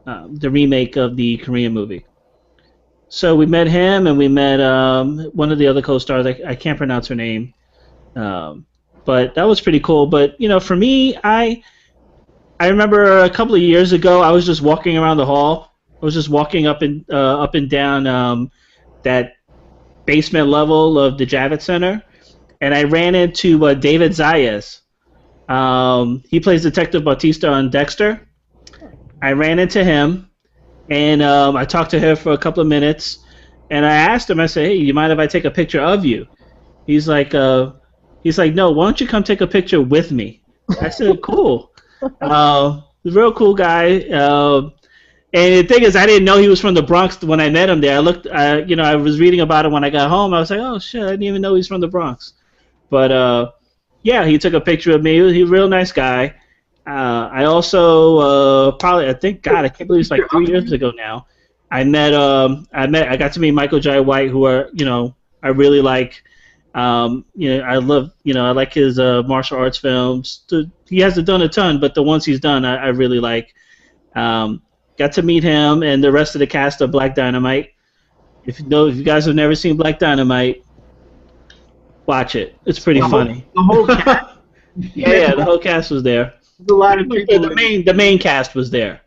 the remake of the Korean movie. So we met him, and we met one of the other co-stars. I can't pronounce her name, but that was pretty cool. But for me, I remember a couple of years ago, I was just walking around the hall. I was just walking up and down that basement level of the Javits Center, and I ran into David Zayas. He plays Detective Bautista on Dexter. I ran into him. And I talked to her for a couple of minutes, and I asked him. I said, "Hey, you mind if I take a picture of you?" He's like, "No. Why don't you come take a picture with me?" I said, "Cool." Real cool guy. And the thing is, I didn't know he was from the Bronx when I met him there. I was reading about him when I got home. I was like, "Oh shit, I didn't even know he's from the Bronx." But yeah, he took a picture of me. He was a real nice guy. I also I can't believe it's like 3 years ago now. I got to meet Michael Jai White, who I really like. I like his martial arts films. He hasn't done a ton, but the ones he's done, I really like. Got to meet him and the rest of the cast of Black Dynamite. If you guys have never seen Black Dynamite, watch it. It's pretty funny. The whole cast. Yeah, the whole cast was there. There's a lot of people. The main cast was there.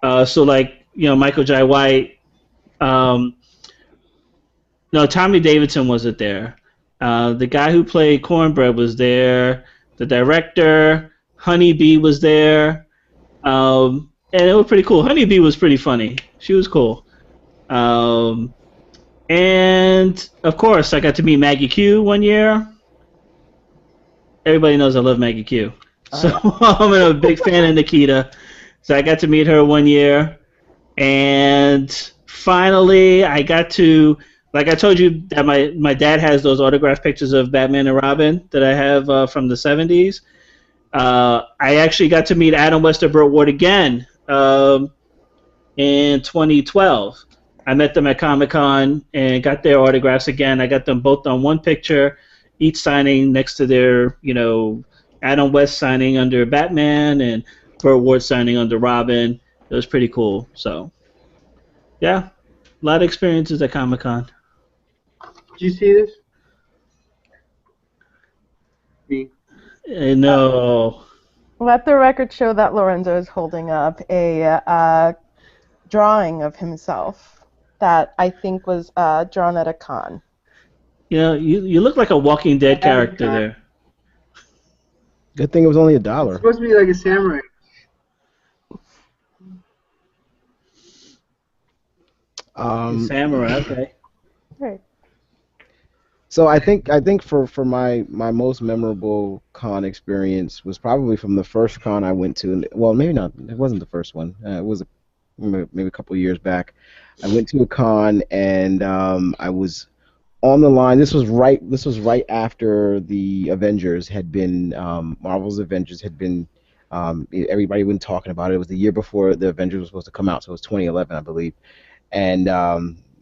Michael Jai White. No, Tommy Davidson wasn't there. The guy who played Cornbread was there. The director, Honey Bee, was there. And it was pretty cool. Honey Bee was pretty funny. She was cool. And of course, I got to meet Maggie Q one year. Everybody knows I love Maggie Q. So I'm a big fan of Nikita. So I got to meet her one year. And finally, I got to, like I told you, that my dad has those autographed pictures of Batman and Robin that I have from the 70s. I actually got to meet Adam Westerberg Ward again in 2012. I met them at Comic-Con and got their autographs again. I got them both on one picture, each signing next to their, Adam West signing under Batman and Burt Ward signing under Robin. It was pretty cool. So, yeah, a lot of experiences at Comic-Con. Did you see this? Me. No. Let the record show that Lorenzo is holding up a drawing of himself that I think was drawn at a con. You look like a Walking Dead character there. Good thing it was only $1. It's supposed to be like a samurai. Samurai, okay. Right. So I think for my most memorable con experience was probably from the first con I went to. Well, maybe not. It wasn't the first one. It was maybe a couple of years back. I went to a con and I was on the line. This was right after the Avengers had been Marvel's Avengers had been Everybody been talking about it. It was the year before the Avengers was supposed to come out, so it was 2011, I believe. And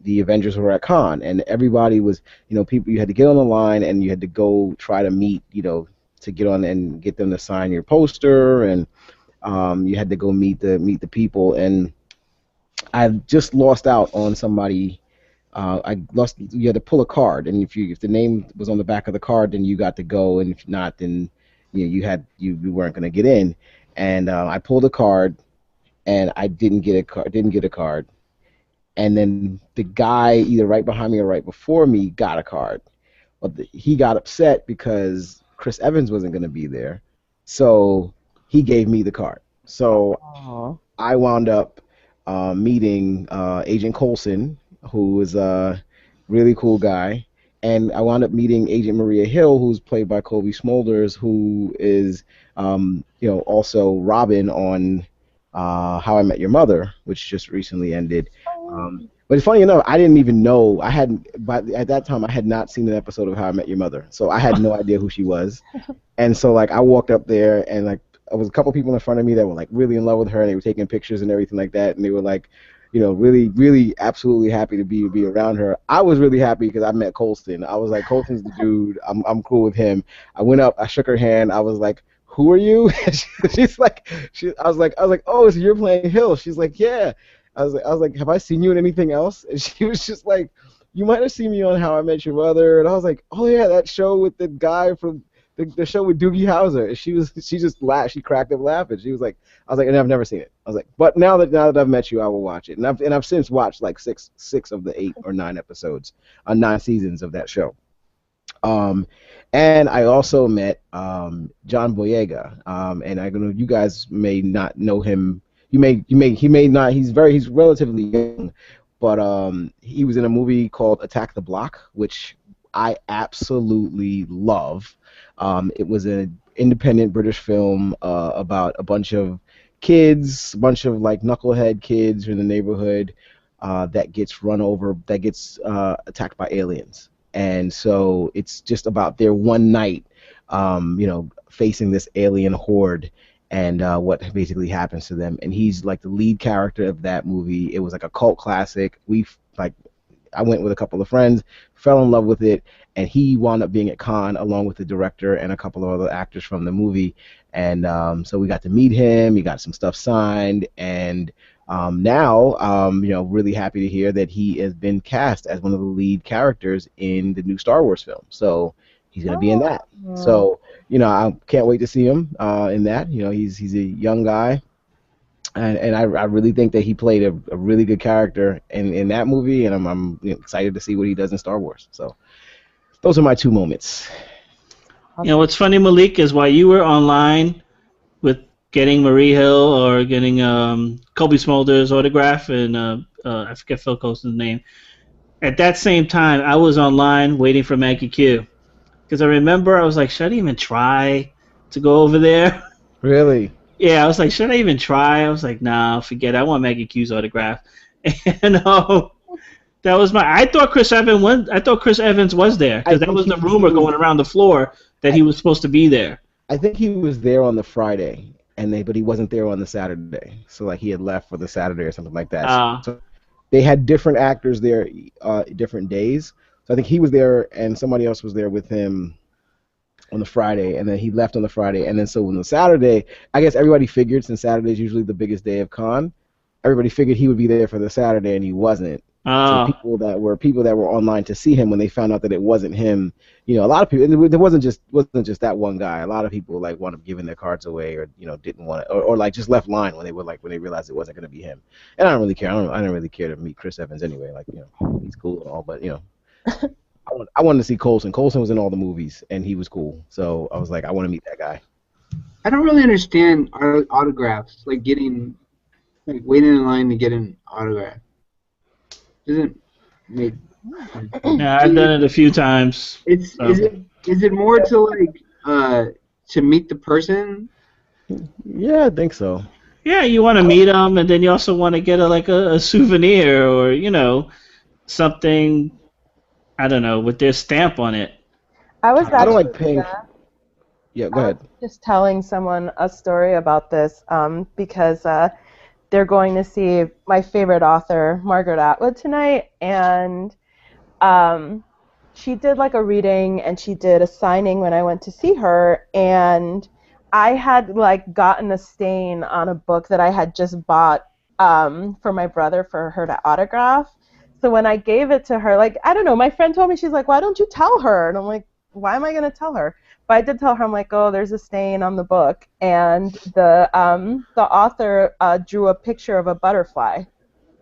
the Avengers were at Con, and everybody was, people, you had to get on the line and you had to go try to meet, to get on and get them to sign your poster, and you had to go meet the people. And I just lost out on somebody. You had to pull a card, and if the name was on the back of the card, then you got to go, and if not, then you weren't going to get in. And I pulled a card, and I didn't get a card. And then the guy either right behind me or right before me got a card. But he got upset because Chris Evans wasn't going to be there, so he gave me the card. So I wound up meeting Agent Coulson, who is a really cool guy, and I wound up meeting Agent Maria Hill, who's played by Kobe Smulders, who is also Robin on How I Met Your Mother, which just recently ended. But funny enough, I didn't even know, at that time I had not seen an episode of How I Met Your Mother, so I had no idea who she was. And so I walked up there, and there was a couple people in front of me that were really in love with her, and they were taking pictures and everything like that, and they were really, really absolutely happy to be around her. I was really happy because I met Colston. I was like, Colston's the dude. I'm cool with him. I went up, I shook her hand. I was like, who are you? She's like, I was like, oh, so you're playing Hill? She's like, yeah. I was like, have I seen you in anything else? And she was just like, you might have seen me on How I Met Your Mother. And I was like, oh yeah, that show with the guy from the show with Doogie Howser. And she just laughed. She cracked up laughing. She was like, I was like, and I've never seen it. I was like, but now that I've met you, I will watch it. And I've since watched six of the 8 or 9 episodes, 9 seasons of that show. And I also met John Boyega. And I know you guys may not know him. He may not. He's relatively young, but he was in a movie called Attack the Block, which I absolutely love. It was an independent British film about a bunch of kids, a bunch of knucklehead kids in the neighborhood that gets attacked by aliens, and so it's just about their one night, facing this alien horde. And what basically happens to them, and he's the lead character of that movie. It was a cult classic. I went with a couple of friends, fell in love with it, and he wound up being at Con along with the director and a couple of other actors from the movie. And so we got to meet him. He got some stuff signed, and now really happy to hear that he has been cast as one of the lead characters in the new Star Wars film. So he's going to be in that. So I can't wait to see him in that. He's a young guy, and I really think that he played a really good character in that movie, and I'm excited to see what he does in Star Wars. So those are my 2 moments. What's funny, Malik, is while you were online with getting Marie Hill or getting Kobe Smulders' autograph, and I forget Phil Coulson's name, at that same time I was online waiting for Maggie Q. Because I remember I was like, should I even try to go over there? Really? Yeah, I was like, should I even try? I was like, nah, forget it. I want Maggie Q's autograph. And that was I thought Chris Evans was there, because that was the rumor going around the floor that he was supposed to be there. I think he was there on the Friday, but he wasn't there on the Saturday. So he had left for the Saturday or something like that. So they had different actors there, different days. So I think he was there, and somebody else was there with him on the Friday, and then he left on the Friday. And then so on the Saturday, I guess everybody figured, since Saturday is usually the biggest day of Con, everybody figured he would be there for the Saturday, and he wasn't. So people that were online to see him, when they found out that it wasn't him, a lot of people. There wasn't just that one guy. A lot of people wound up giving their cards away, or didn't want it, or just left line when they realized it wasn't going to be him. And I don't really care. I don't really care to meet Chris Evans anyway. He's cool and all, but I wanted to see Coulson. Coulson was in all the movies, and he was cool. So I was like, I want to meet that guy. I don't really understand autographs, waiting in line to get an autograph. Doesn't make sense. Yeah, I've done it a few times. Is it more to to meet the person? Yeah, I think so. Yeah, you want to meet them, and then you also want to get a souvenir, or something, I don't know, with their stamp on it. I was I don't like paying. Yeah, go ahead. Just telling someone a story about this because they're going to see my favorite author, Margaret Atwood, tonight, and she did like a reading and she did a signing when I went to see her, and I had like gotten a stain on a book that I had just bought for my brother for her to autograph. So when I gave it to her, like, I don't know, my friend told me, she's like, why don't you tell her? And I'm like, why am I going to tell her? But I did tell her, I'm like, oh, there's a stain on the book. And the author drew a picture of a butterfly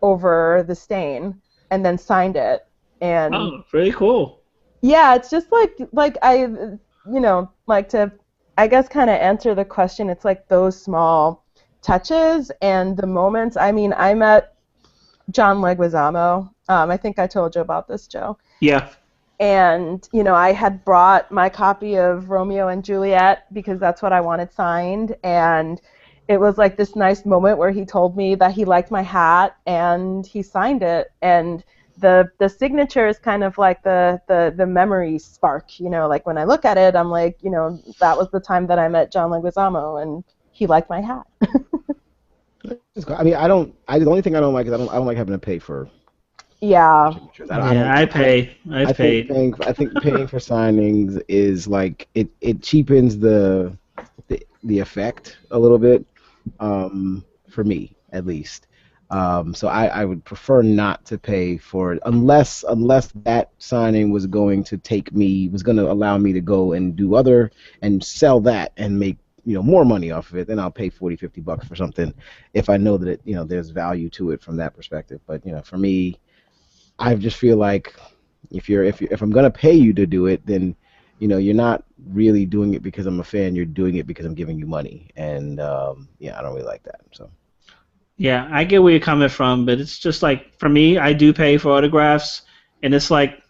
over the stain and then signed it. And Oh, very cool. yeah, it's just like I, like to, I guess, kind of answer the question. It's like those small touches and the moments. I mean, I met John Leguizamo. I think I told you about this, Joe. Yeah. And, I had brought my copy of Romeo and Juliet because that's what I wanted signed. And it was like this nice moment where he told me that he liked my hat and he signed it. And the signature is kind of like the memory spark, like when I look at it, I'm like, that was the time that I met John Leguizamo and he liked my hat. I mean, the only thing I don't like is I don't like having to pay for. Yeah. I pay. I think paying for signings is like it cheapens the effect a little bit, for me at least. So I would prefer not to pay for it unless that signing was going to allow me to go and do other and sell that and make more money off of it. Then I'll pay $40-$50 for something if I know that there's value to it from that perspective. But for me, I just feel like if I'm gonna pay you to do it, then you're not really doing it because I'm a fan. You're doing it because I'm giving you money, and I don't really like that. So. Yeah, I get where you're coming from, but it's just like, for me, I do pay for autographs, and it's like,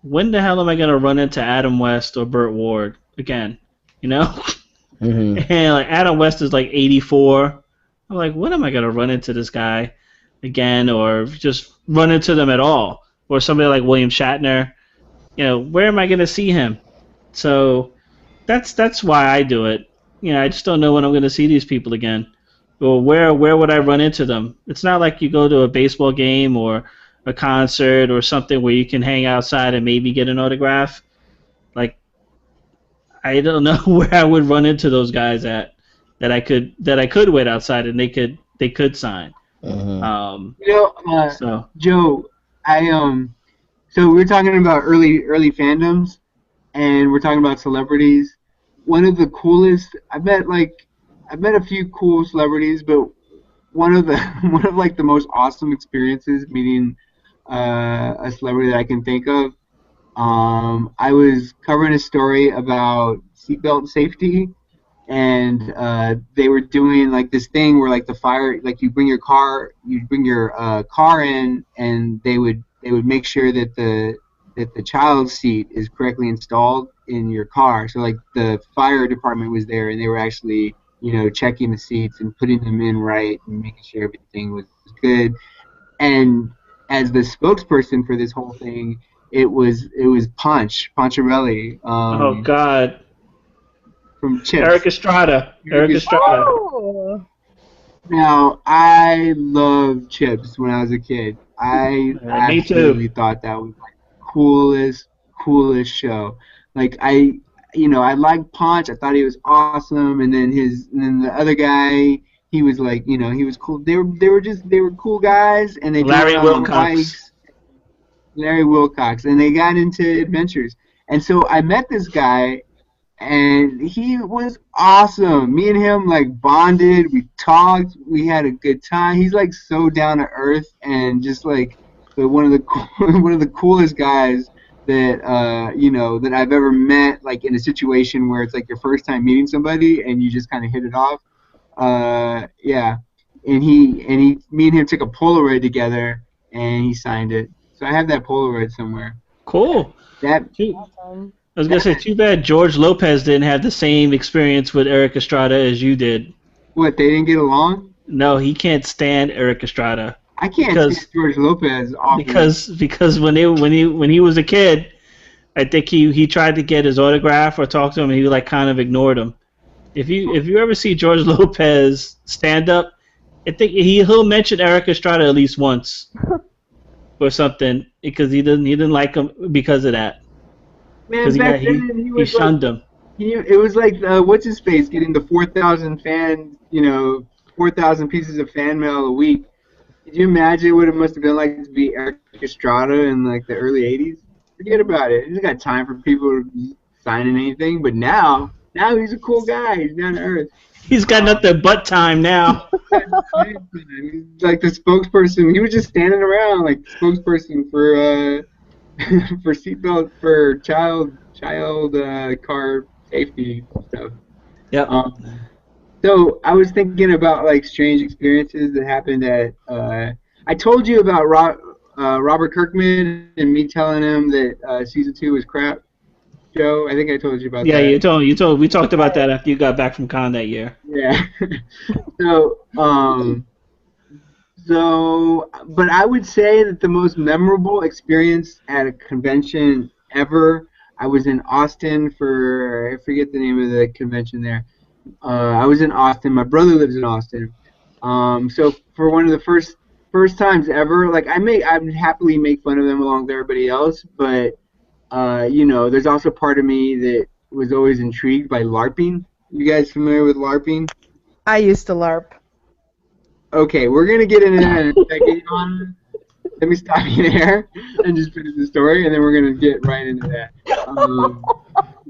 when the hell am I gonna run into Adam West or Burt Ward again? Mm-hmm. And like Adam West is like 84. I'm like, when am I gonna run into this guy again, or just run into them at all? Or somebody like William Shatner, where am I gonna see him? So that's why I do it. I just don't know when I'm gonna see these people again, or where would I run into them? It's not like you go to a baseball game or a concert or something where you can hang outside and maybe get an autograph. Like, I don't know where I would run into those guys at that I could wait outside and they could sign. Uh-huh. So Joe, so we're talking about early fandoms, and we're talking about celebrities. One of the coolest, I've met a few cool celebrities, but one of the most awesome experiences meeting a celebrity that I can think of. I was covering a story about seatbelt safety, and they were doing like this thing where like the fire, like you bring your car in, and they would make sure that the child's seat is correctly installed in your car. So like the fire department was there, and they were actually checking the seats and putting them in right and making sure everything was good. And as the spokesperson for this whole thing, it was Poncharelli. oh God. From Chips. Eric Estrada. Oh. Now, I loved Chips when I was a kid. I me too. absolutely thought that was like coolest show. Like I liked Ponch. I thought he was awesome. And then the other guy, he was like, he was cool. They were cool guys, and they Larry drove around on bikes. Larry Wilcox, and they got into adventures. And so I met this guy, and he was awesome. Me and him like bonded. We talked. We had a good time. He's like so down to earth and just like one of the coolest guys that that I've ever met. Like in a situation where it's like your first time meeting somebody and you just kind of hit it off. Yeah. And me and him took a Polaroid together, and he signed it. So I have that Polaroid somewhere. Cool. Awesome. I was going to say, too bad George Lopez didn't have the same experience with Eric Estrada as you did. What, they didn't get along? No, he can't stand Eric Estrada. I can't stand George Lopez. Because when he was a kid, I think he tried to get his autograph or talk to him, and he like kind of ignored him. If you ever see George Lopez stand up, I think he'll mention Eric Estrada at least once or something because he didn't like him because of that. Man, back then he was shunned him. It was like what's his face getting the 4,000 fans, 4,000 pieces of fan mail a week. Could you imagine what it must have been like to be Eric Estrada in like the early '80s? Forget about it. He's got time for people signing anything. But now he's a cool guy. He's down to earth. He's got nothing but time now. He's like the spokesperson. He was just standing around like spokesperson for for seatbelt for child car safety stuff. Yep. So I was thinking about like strange experiences that happened at. I told you about Robert Kirkman and me telling him that season 2 was crap. Joe, I think I told you about that. Yeah, you told. We talked about that after you got back from con that year. Yeah. But I would say that the most memorable experience at a convention ever. I was in Austin for, I forget the name of the convention there. I was in Austin. My brother lives in Austin. So for one of the first times ever, like I would happily make fun of them along with everybody else, but there's also part of me that was always intrigued by LARPing. You guys familiar with LARPing? I used to LARP. Okay, we're gonna get into that in a second. Let me stop you there and just finish the story, and then we're gonna get right into that.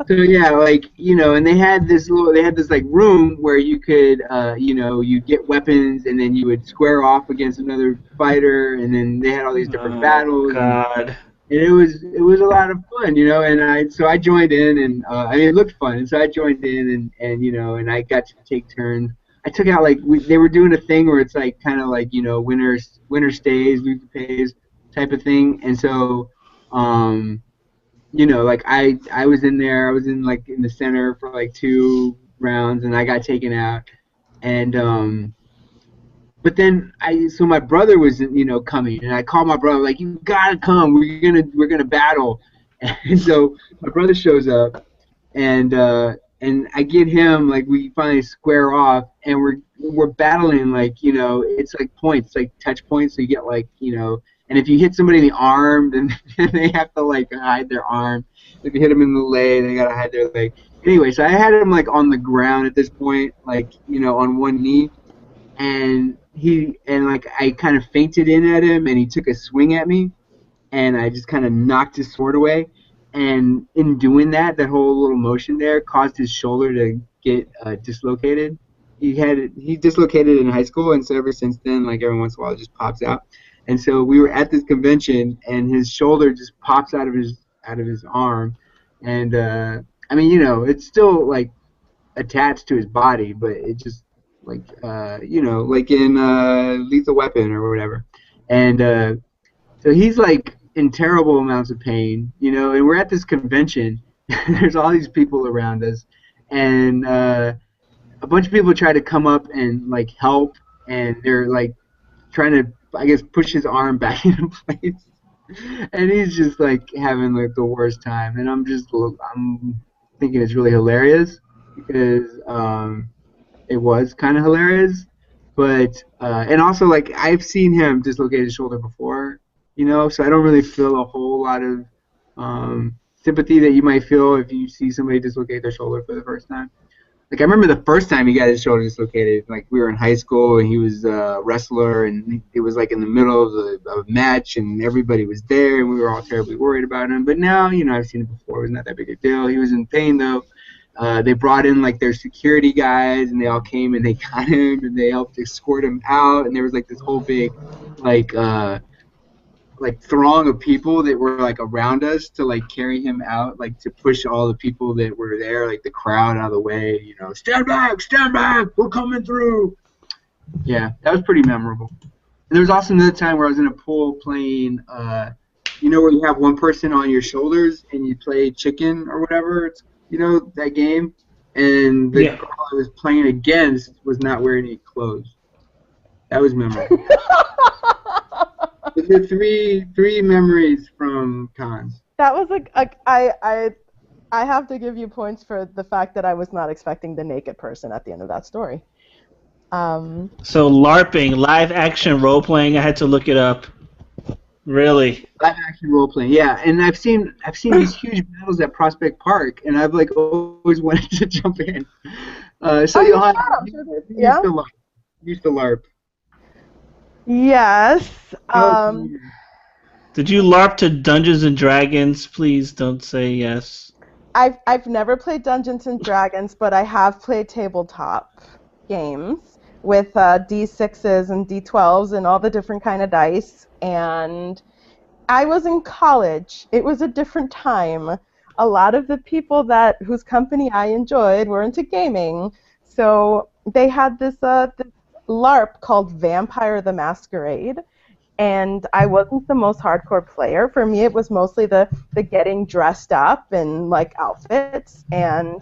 So yeah, like and they had this like room where you could you get weapons, and then you would square off against another fighter, and then they had all these different battles. God. And it was a lot of fun, and I joined in, and it looked fun, and so I joined in, and I got to take turns. I took out they were doing a thing where it's like kind of like winner stays, loser pays type of thing, and so like I was in there, I was in the center for like 2 rounds, and I got taken out, and but then so my brother was coming, and I called my brother like, you gotta come, we're gonna battle, and so my brother shows up, and I get him, like we finally square off, and we're battling it's like points, like touch points, so you get and if you hit somebody in the arm, then they have to hide their arm. If you hit them in the leg, they gotta hide their leg. Anyway, so I had him on the ground at this point, on one knee, and I kind of fainted in at him, and he took a swing at me, and I just kind of knocked his sword away. And in doing that whole little motion there caused his shoulder to get dislocated. He dislocated in high school, and so ever since then, every once in a while, it just pops out. And so we were at this convention, and his shoulder just pops out of his arm, and it's still attached to his body, but it just like in Lethal Weapon or whatever. And so he's in terrible amounts of pain, and we're at this convention. There's all these people around us, and a bunch of people try to come up and help, and they're trying to, I guess, push his arm back into place, and he's just having the worst time, and I'm thinking it's really hilarious because it was kind of hilarious, but and also I've seen him dislocate his shoulder before. So I don't really feel a whole lot of sympathy that you might feel if you see somebody dislocate their shoulder for the first time. I remember the first time he got his shoulder dislocated, we were in high school, and he was a wrestler, and it was in the middle of a match, and everybody was there, and we were all terribly worried about him. But now, I've seen it before. It was not that big a deal. He was in pain, though. They brought in their security guys, and they all came, and they got him, and they helped escort him out, and there was this whole big throng of people that were around us to carry him out, to push all the people that were there, the crowd out of the way, stand back, we're coming through. Yeah, that was pretty memorable. And there was also another time where I was in a pool playing, where you have one person on your shoulders and you play chicken or whatever, it's, that game, and the girl I was playing against was not wearing any clothes. That was memorable. Those are three memories from cons. That was I have to give you points for the fact that I was not expecting the naked person at the end of that story. So LARPing, live action role playing. I had to look it up. Really? Live action role playing, yeah. And I've seen these huge battles at Prospect Park, and I've like always wanted to jump in. So Johanna, you used to LARP. Yes. Did you LARP to Dungeons and Dragons? Please don't say yes. I've never played Dungeons and Dragons, but I have played tabletop games with D6s and D12s and all the different kind of dice. And I was in college. It was a different time. A lot of the people whose company I enjoyed were into gaming, so they had this LARP called Vampire the Masquerade. And I wasn't the most hardcore player. For me, it was mostly the getting dressed up in like outfits and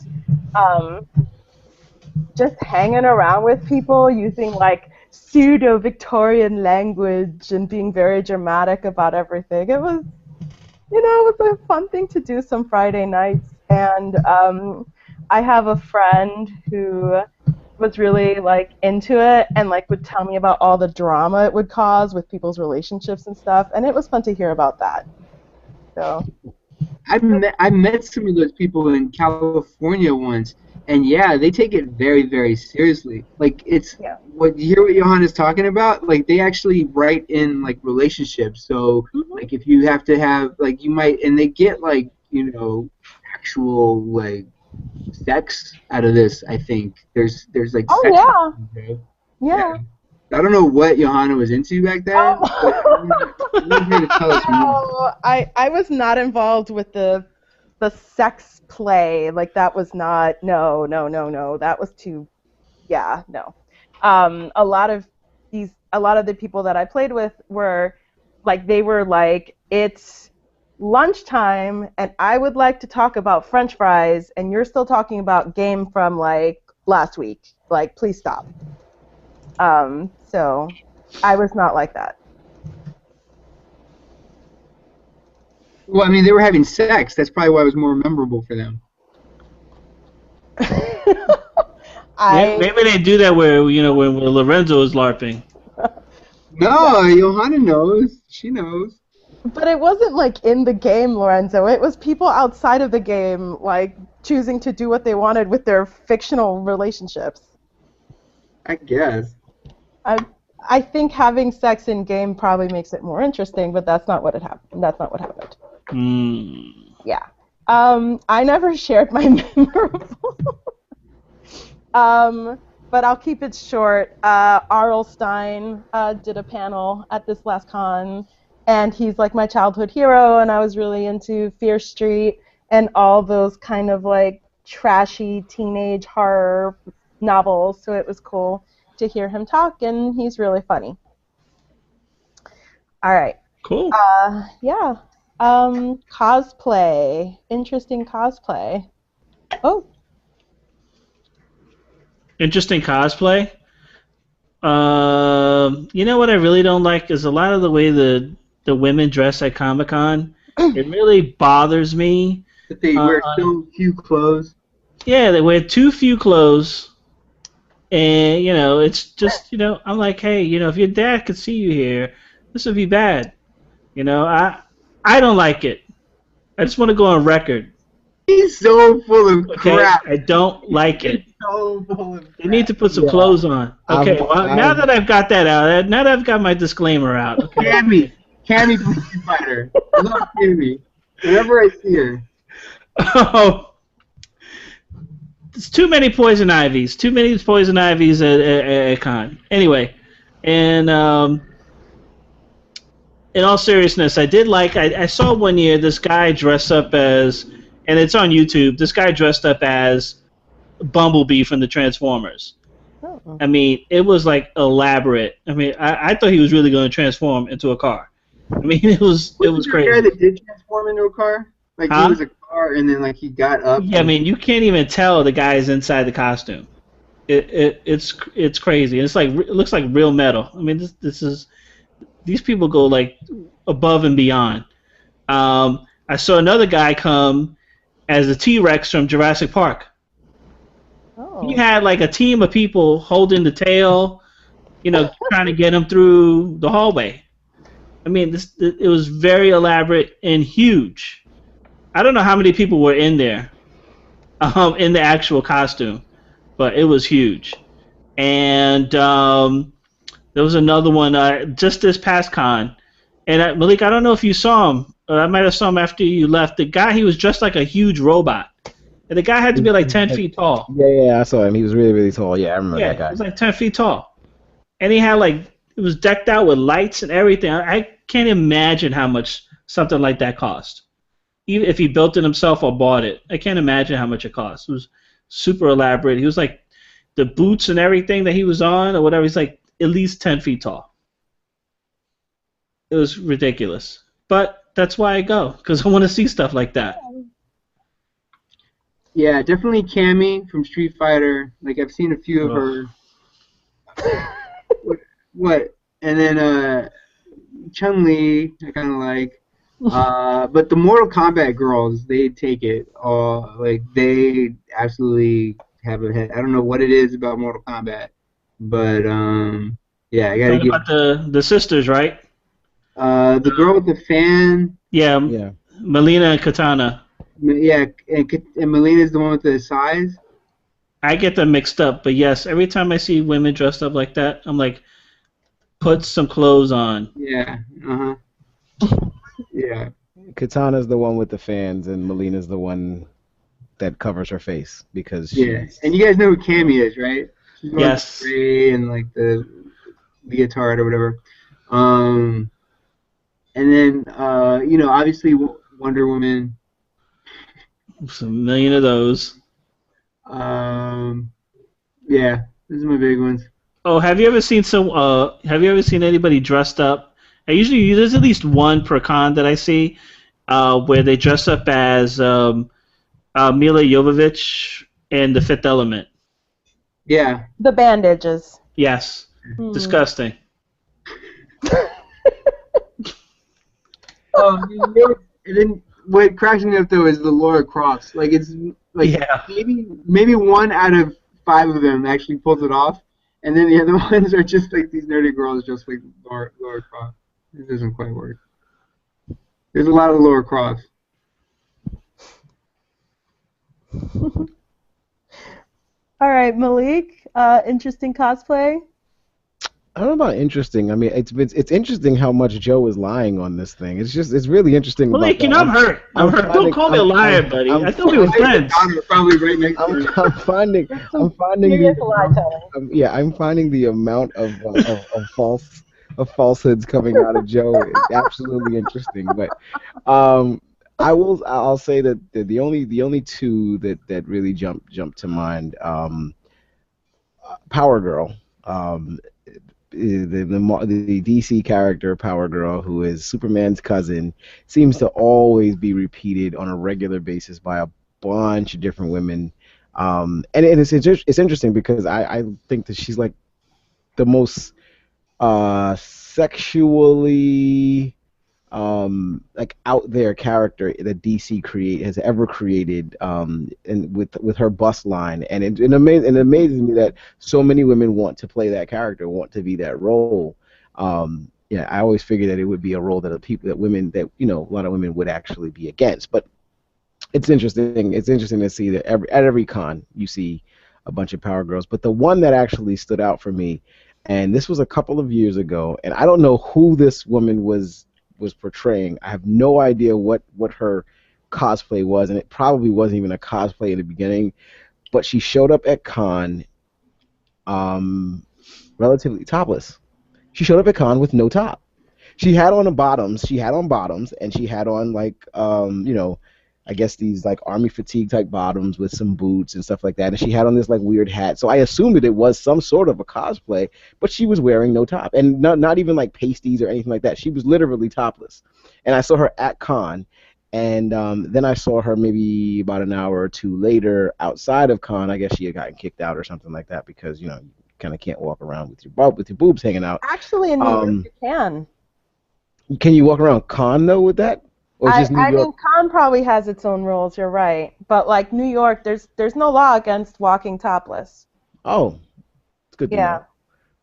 just hanging around with people using like pseudo-Victorian language and being very dramatic about everything. It was, it was a fun thing to do some Friday nights. And I have a friend who was really like into it and like would tell me about all the drama it would cause with people's relationships and stuff, and it was fun to hear about that. So I met some of those people in California once, and yeah, they take it very, very seriously. Like you hear what Johanna's talking about? Like they actually write in like relationships. So like if you have to have like you might, and they get like actual like sex out of this. I think there's like sex. Yeah. I don't know what Johanna was into back then. But here to tell us more. I was not involved with the sex play. Like that was not no. That was too no. A lot of the people that I played with were like it's lunchtime and I would like to talk about French fries and you're still talking about game from like last week. Like please stop. So I was not like that. Well, I mean, they were having sex. That's probably why it was more memorable for them. Maybe they do that where when Lorenzo is LARPing. No, Johanna knows. She knows. But it wasn't like in the game, Lorenzo. It was people outside of the game, like choosing to do what they wanted with their fictional relationships. I guess. I think having sex in game probably makes it more interesting, but that's not what happened. That's not what happened. Yeah. I never shared my memorable. But I'll keep it short. R.L. Stine did a panel at this last con, and he's like my childhood hero, and I was really into Fear Street and all those kind of like trashy teenage horror novels, so it was cool to hear him talk, and he's really funny. All right. Cool. Yeah. Cosplay. Interesting cosplay. Oh. Interesting cosplay. You know what I really don't like is a lot of the way the women dress at Comic-Con. It really bothers me. That they wear so few clothes. Yeah, they wear too few clothes. And, it's just, I'm like, hey, if your dad could see you here, this would be bad. I don't like it. I just want to go on record. He's so full of crap. I don't like it. So full of crap. You need to put some clothes on. Okay, now that I've got that out, now that I've got my disclaimer out. Okay. Cammy Police Fighter. I love Cammy. Whenever I see her. Oh. There's too many poison ivies. Too many poison ivies at con. Anyway, and in all seriousness, I saw one year this guy dressed up as, and it's on YouTube, this guy dressed up as Bumblebee from the Transformers. Oh. I mean, it was like elaborate. I mean, I thought he was really going to transform into a car. I mean, it was crazy. Was there a guy that did transform into a car? Like he was a car, and then like he got up. Yeah, I mean, you can't even tell the guy is inside the costume. It's crazy. It's like it looks like real metal. I mean, these people go like above and beyond. I saw another guy come as a T-Rex from Jurassic Park. He Oh. had like a team of people holding the tail, trying to get him through the hallway. I mean, it was very elaborate and huge. I don't know how many people were in there, in the actual costume, but it was huge. And there was another one just this past con. And Malik, I don't know if you saw him. Or I might have saw him after you left. The guy, he was dressed like a huge robot. And the guy had to be like 10 feet tall. Yeah, I saw him. He was really, really tall. Yeah, I remember that guy. He was like 10 feet tall. And he had it was decked out with lights and everything. I can't imagine how much something like that cost. Even if he built it himself or bought it, I can't imagine how much it cost. It was super elaborate. He was like, the boots and everything that he was on or whatever, he's like at least 10 feet tall. It was ridiculous. But that's why I go, because I want to see stuff like that. Yeah, definitely Cammy from Street Fighter. Like, I've seen a few of her. What? And then Chun-Li, I kind of like. But the Mortal Kombat girls, they take it. Like, they absolutely have a head. I don't know what it is about Mortal Kombat, but yeah, I gotta give. About the sisters, right? The girl with the fan. Yeah. Melina and Katana. Yeah, and Melina's the one with the size. I get them mixed up, but yes, every time I see women dressed up like that, I'm like, put some clothes on. Yeah. Yeah. Katana's the one with the fans, and Melina's the one that covers her face because. And you guys know who Cammy is, right? She's the one with Yes. the spray and like the guitar or whatever. And then obviously Wonder Woman. There's a million of those. Yeah, those are my big ones. Oh, have you ever seen anybody dressed up? Usually there's at least one per con that I see, where they dress up as Mila Jovovich in The Fifth Element. Yeah. The bandages. Yes. Disgusting. And then what cracks me up though is the Laura Crofts. Like it's like maybe 1 out of 5 of them actually pulls it off, and then the other ones are just like these nerdy girls just like Laura Croft. It doesn't quite work. There's a lot of Laura Crofts. All right, Malik. Interesting cosplay. I don't know about interesting. I mean, it's interesting how much Joe is lying on this thing. It's really interesting. Malik, I'm hurt. I'm hurt. Don't call me a liar, buddy. I thought we were friends. Probably right next to her. I'm finding I'm finding the amount of falsehoods coming out of Joe absolutely interesting. But I'll say that the only two that really jump to mind, Power Girl. The DC character Power Girl, who is Superman's cousin, seems to always be repeated on a regular basis by a bunch of different women. And it's interesting because I think that she's like the most sexually like out there character that DC has ever created, and with her bust line, and it amazes me that so many women want to play that character, want to be that role. I always figured that it would be a role that a lot of women would actually be against. But it's interesting. It's interesting to see that at every con you see a bunch of Power Girls. But the one that actually stood out for me, and this was a couple of years ago, and I don't know who this woman was portraying. I have no idea what her cosplay was, and it probably wasn't even a cosplay in the beginning, but she showed up at con relatively topless. She showed up at con with no top. She had on bottoms, and she had on like I guess these like army fatigue type bottoms with some boots and stuff like that, and she had on this like weird hat. So I assumed that it was some sort of a cosplay, but she was wearing no top, and not even like pasties or anything like that. She was literally topless, and I saw her at con, and then I saw her maybe about an hour or two later outside of con. I guess she had gotten kicked out or something like that because you kind of can't walk around with your boobs hanging out. Actually, in New York, you can. Can you walk around con though with that? Or just New I York? mean, Cannes probably has its own rules. You're right, but like New York, there's no law against walking topless. Oh, it's good to Yeah, know.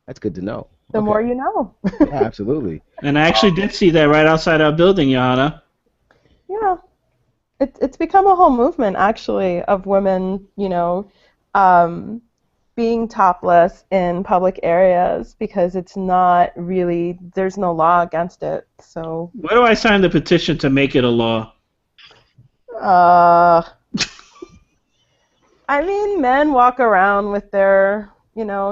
That's good to know. the Okay. more you know. Yeah, absolutely. And I actually did see that right outside our building, Johanna. Yeah, it's become a whole movement actually of women, um, being topless in public areas because it's not really there's no law against it. So, Where do I sign the petition to make it a law? uh, I mean, men walk around with their,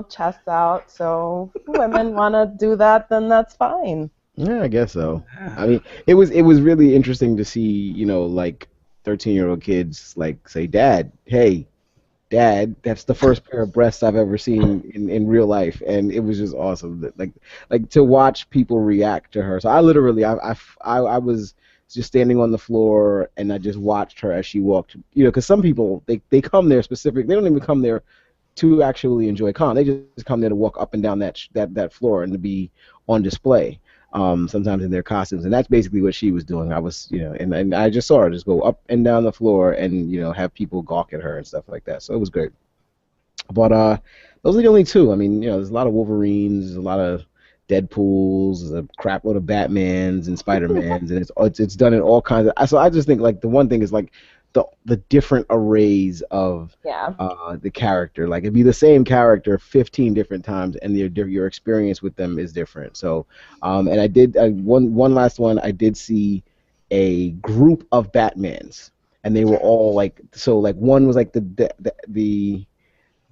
chests out. So, if women want to do that, then that's fine. Yeah, I guess so. I mean, it was really interesting to see, like 13-year-old kids like say, "Dad, hey, Dad, that's the first pair of breasts I've ever seen in real life," and it was just awesome. Like to watch people react to her. So I literally, I was just standing on the floor and I just watched her as she walked. Because some people they come there specific. They don't even come there to actually enjoy con. They just come there to walk up and down that floor and to be on display. Sometimes in their costumes, and that's basically what she was doing. I was, and I just saw her just go up and down the floor and have people gawk at her and stuff like that. So it was great. But those are the only two. I mean, there's a lot of Wolverines, there's a lot of Deadpools, there's a crap load of Batmans and Spider-Mans, and it's done in all kinds of. So I just think like the one thing is like the different arrays of Yeah. the character. Like it'd be the same character 15 different times, and your experience with them is different. So, and I did one last one. I did see a group of Batmans, and they were all like one was like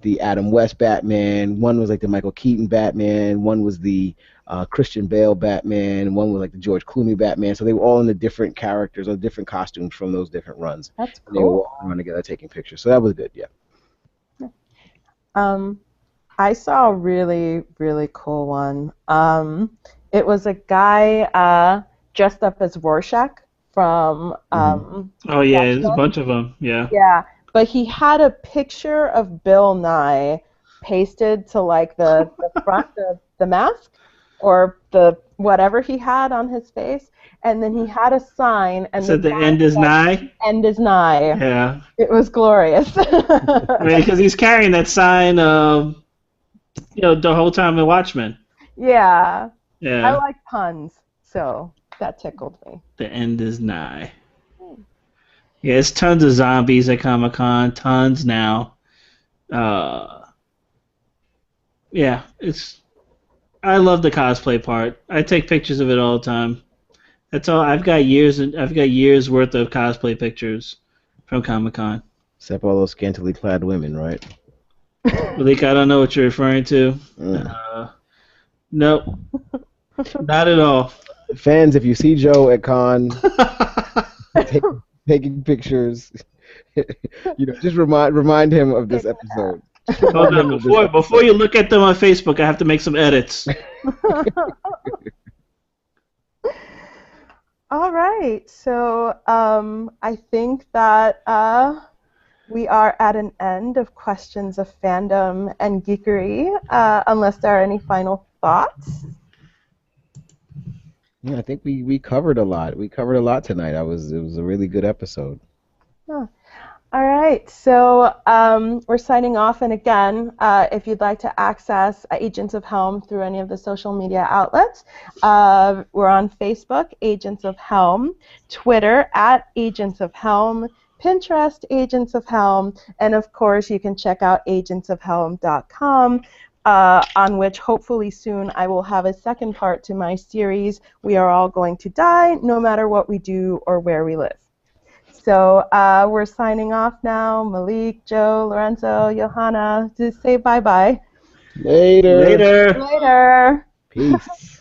the Adam West Batman, one was like the Michael Keaton Batman, one was the Christian Bale Batman, one was like the George Clooney Batman. So they were all in the different characters or different costumes from those different runs. That's And they were cool. all running together taking pictures. So that was good, yeah. I saw a really, really cool one. It was a guy dressed up as Rorschach from Oh yeah, there's a Watchmen. bunch of them. Yeah. Yeah, but he had a picture of Bill Nye pasted to like the front of the mask or the whatever he had on his face, and then he had a sign and So the end is nigh. end is nigh. Yeah. It was glorious. I mean, because he's carrying that sign, the whole time in Watchmen. Yeah. I Yeah. like puns, so that tickled me. The end is nigh. Yeah, it's tons of zombies at Comic-Con. Tons now. Yeah, I love the cosplay part. I take pictures of it all the time. That's all. I've got years worth of cosplay pictures from Comic-Con. Except all those scantily clad women, right? Malik, I don't know what you're referring to. Nope, not at all. Fans, if you see Joe at con taking pictures, just remind him of this episode. Hold on, before you look at them on Facebook, I have to make some edits. All right, so I think that we are at an end of questions of fandom and geekery, unless there are any final thoughts. Yeah, I think we covered a lot. We covered a lot tonight. It was a really good episode. Huh. All right, so we're signing off, and again, if you'd like to access Agents of Helm through any of the social media outlets, we're on Facebook, Agents of Helm, Twitter, @Agents of Helm, Pinterest, Agents of Helm, and of course, you can check out agentsofhelm.com, on which hopefully soon I will have a second part to my series, We Are All Going to Die, No Matter What We Do or Where We Live. So we're signing off now. Malik, Joe, Lorenzo, Johanna, just say bye-bye. Later. Later. Later. Peace.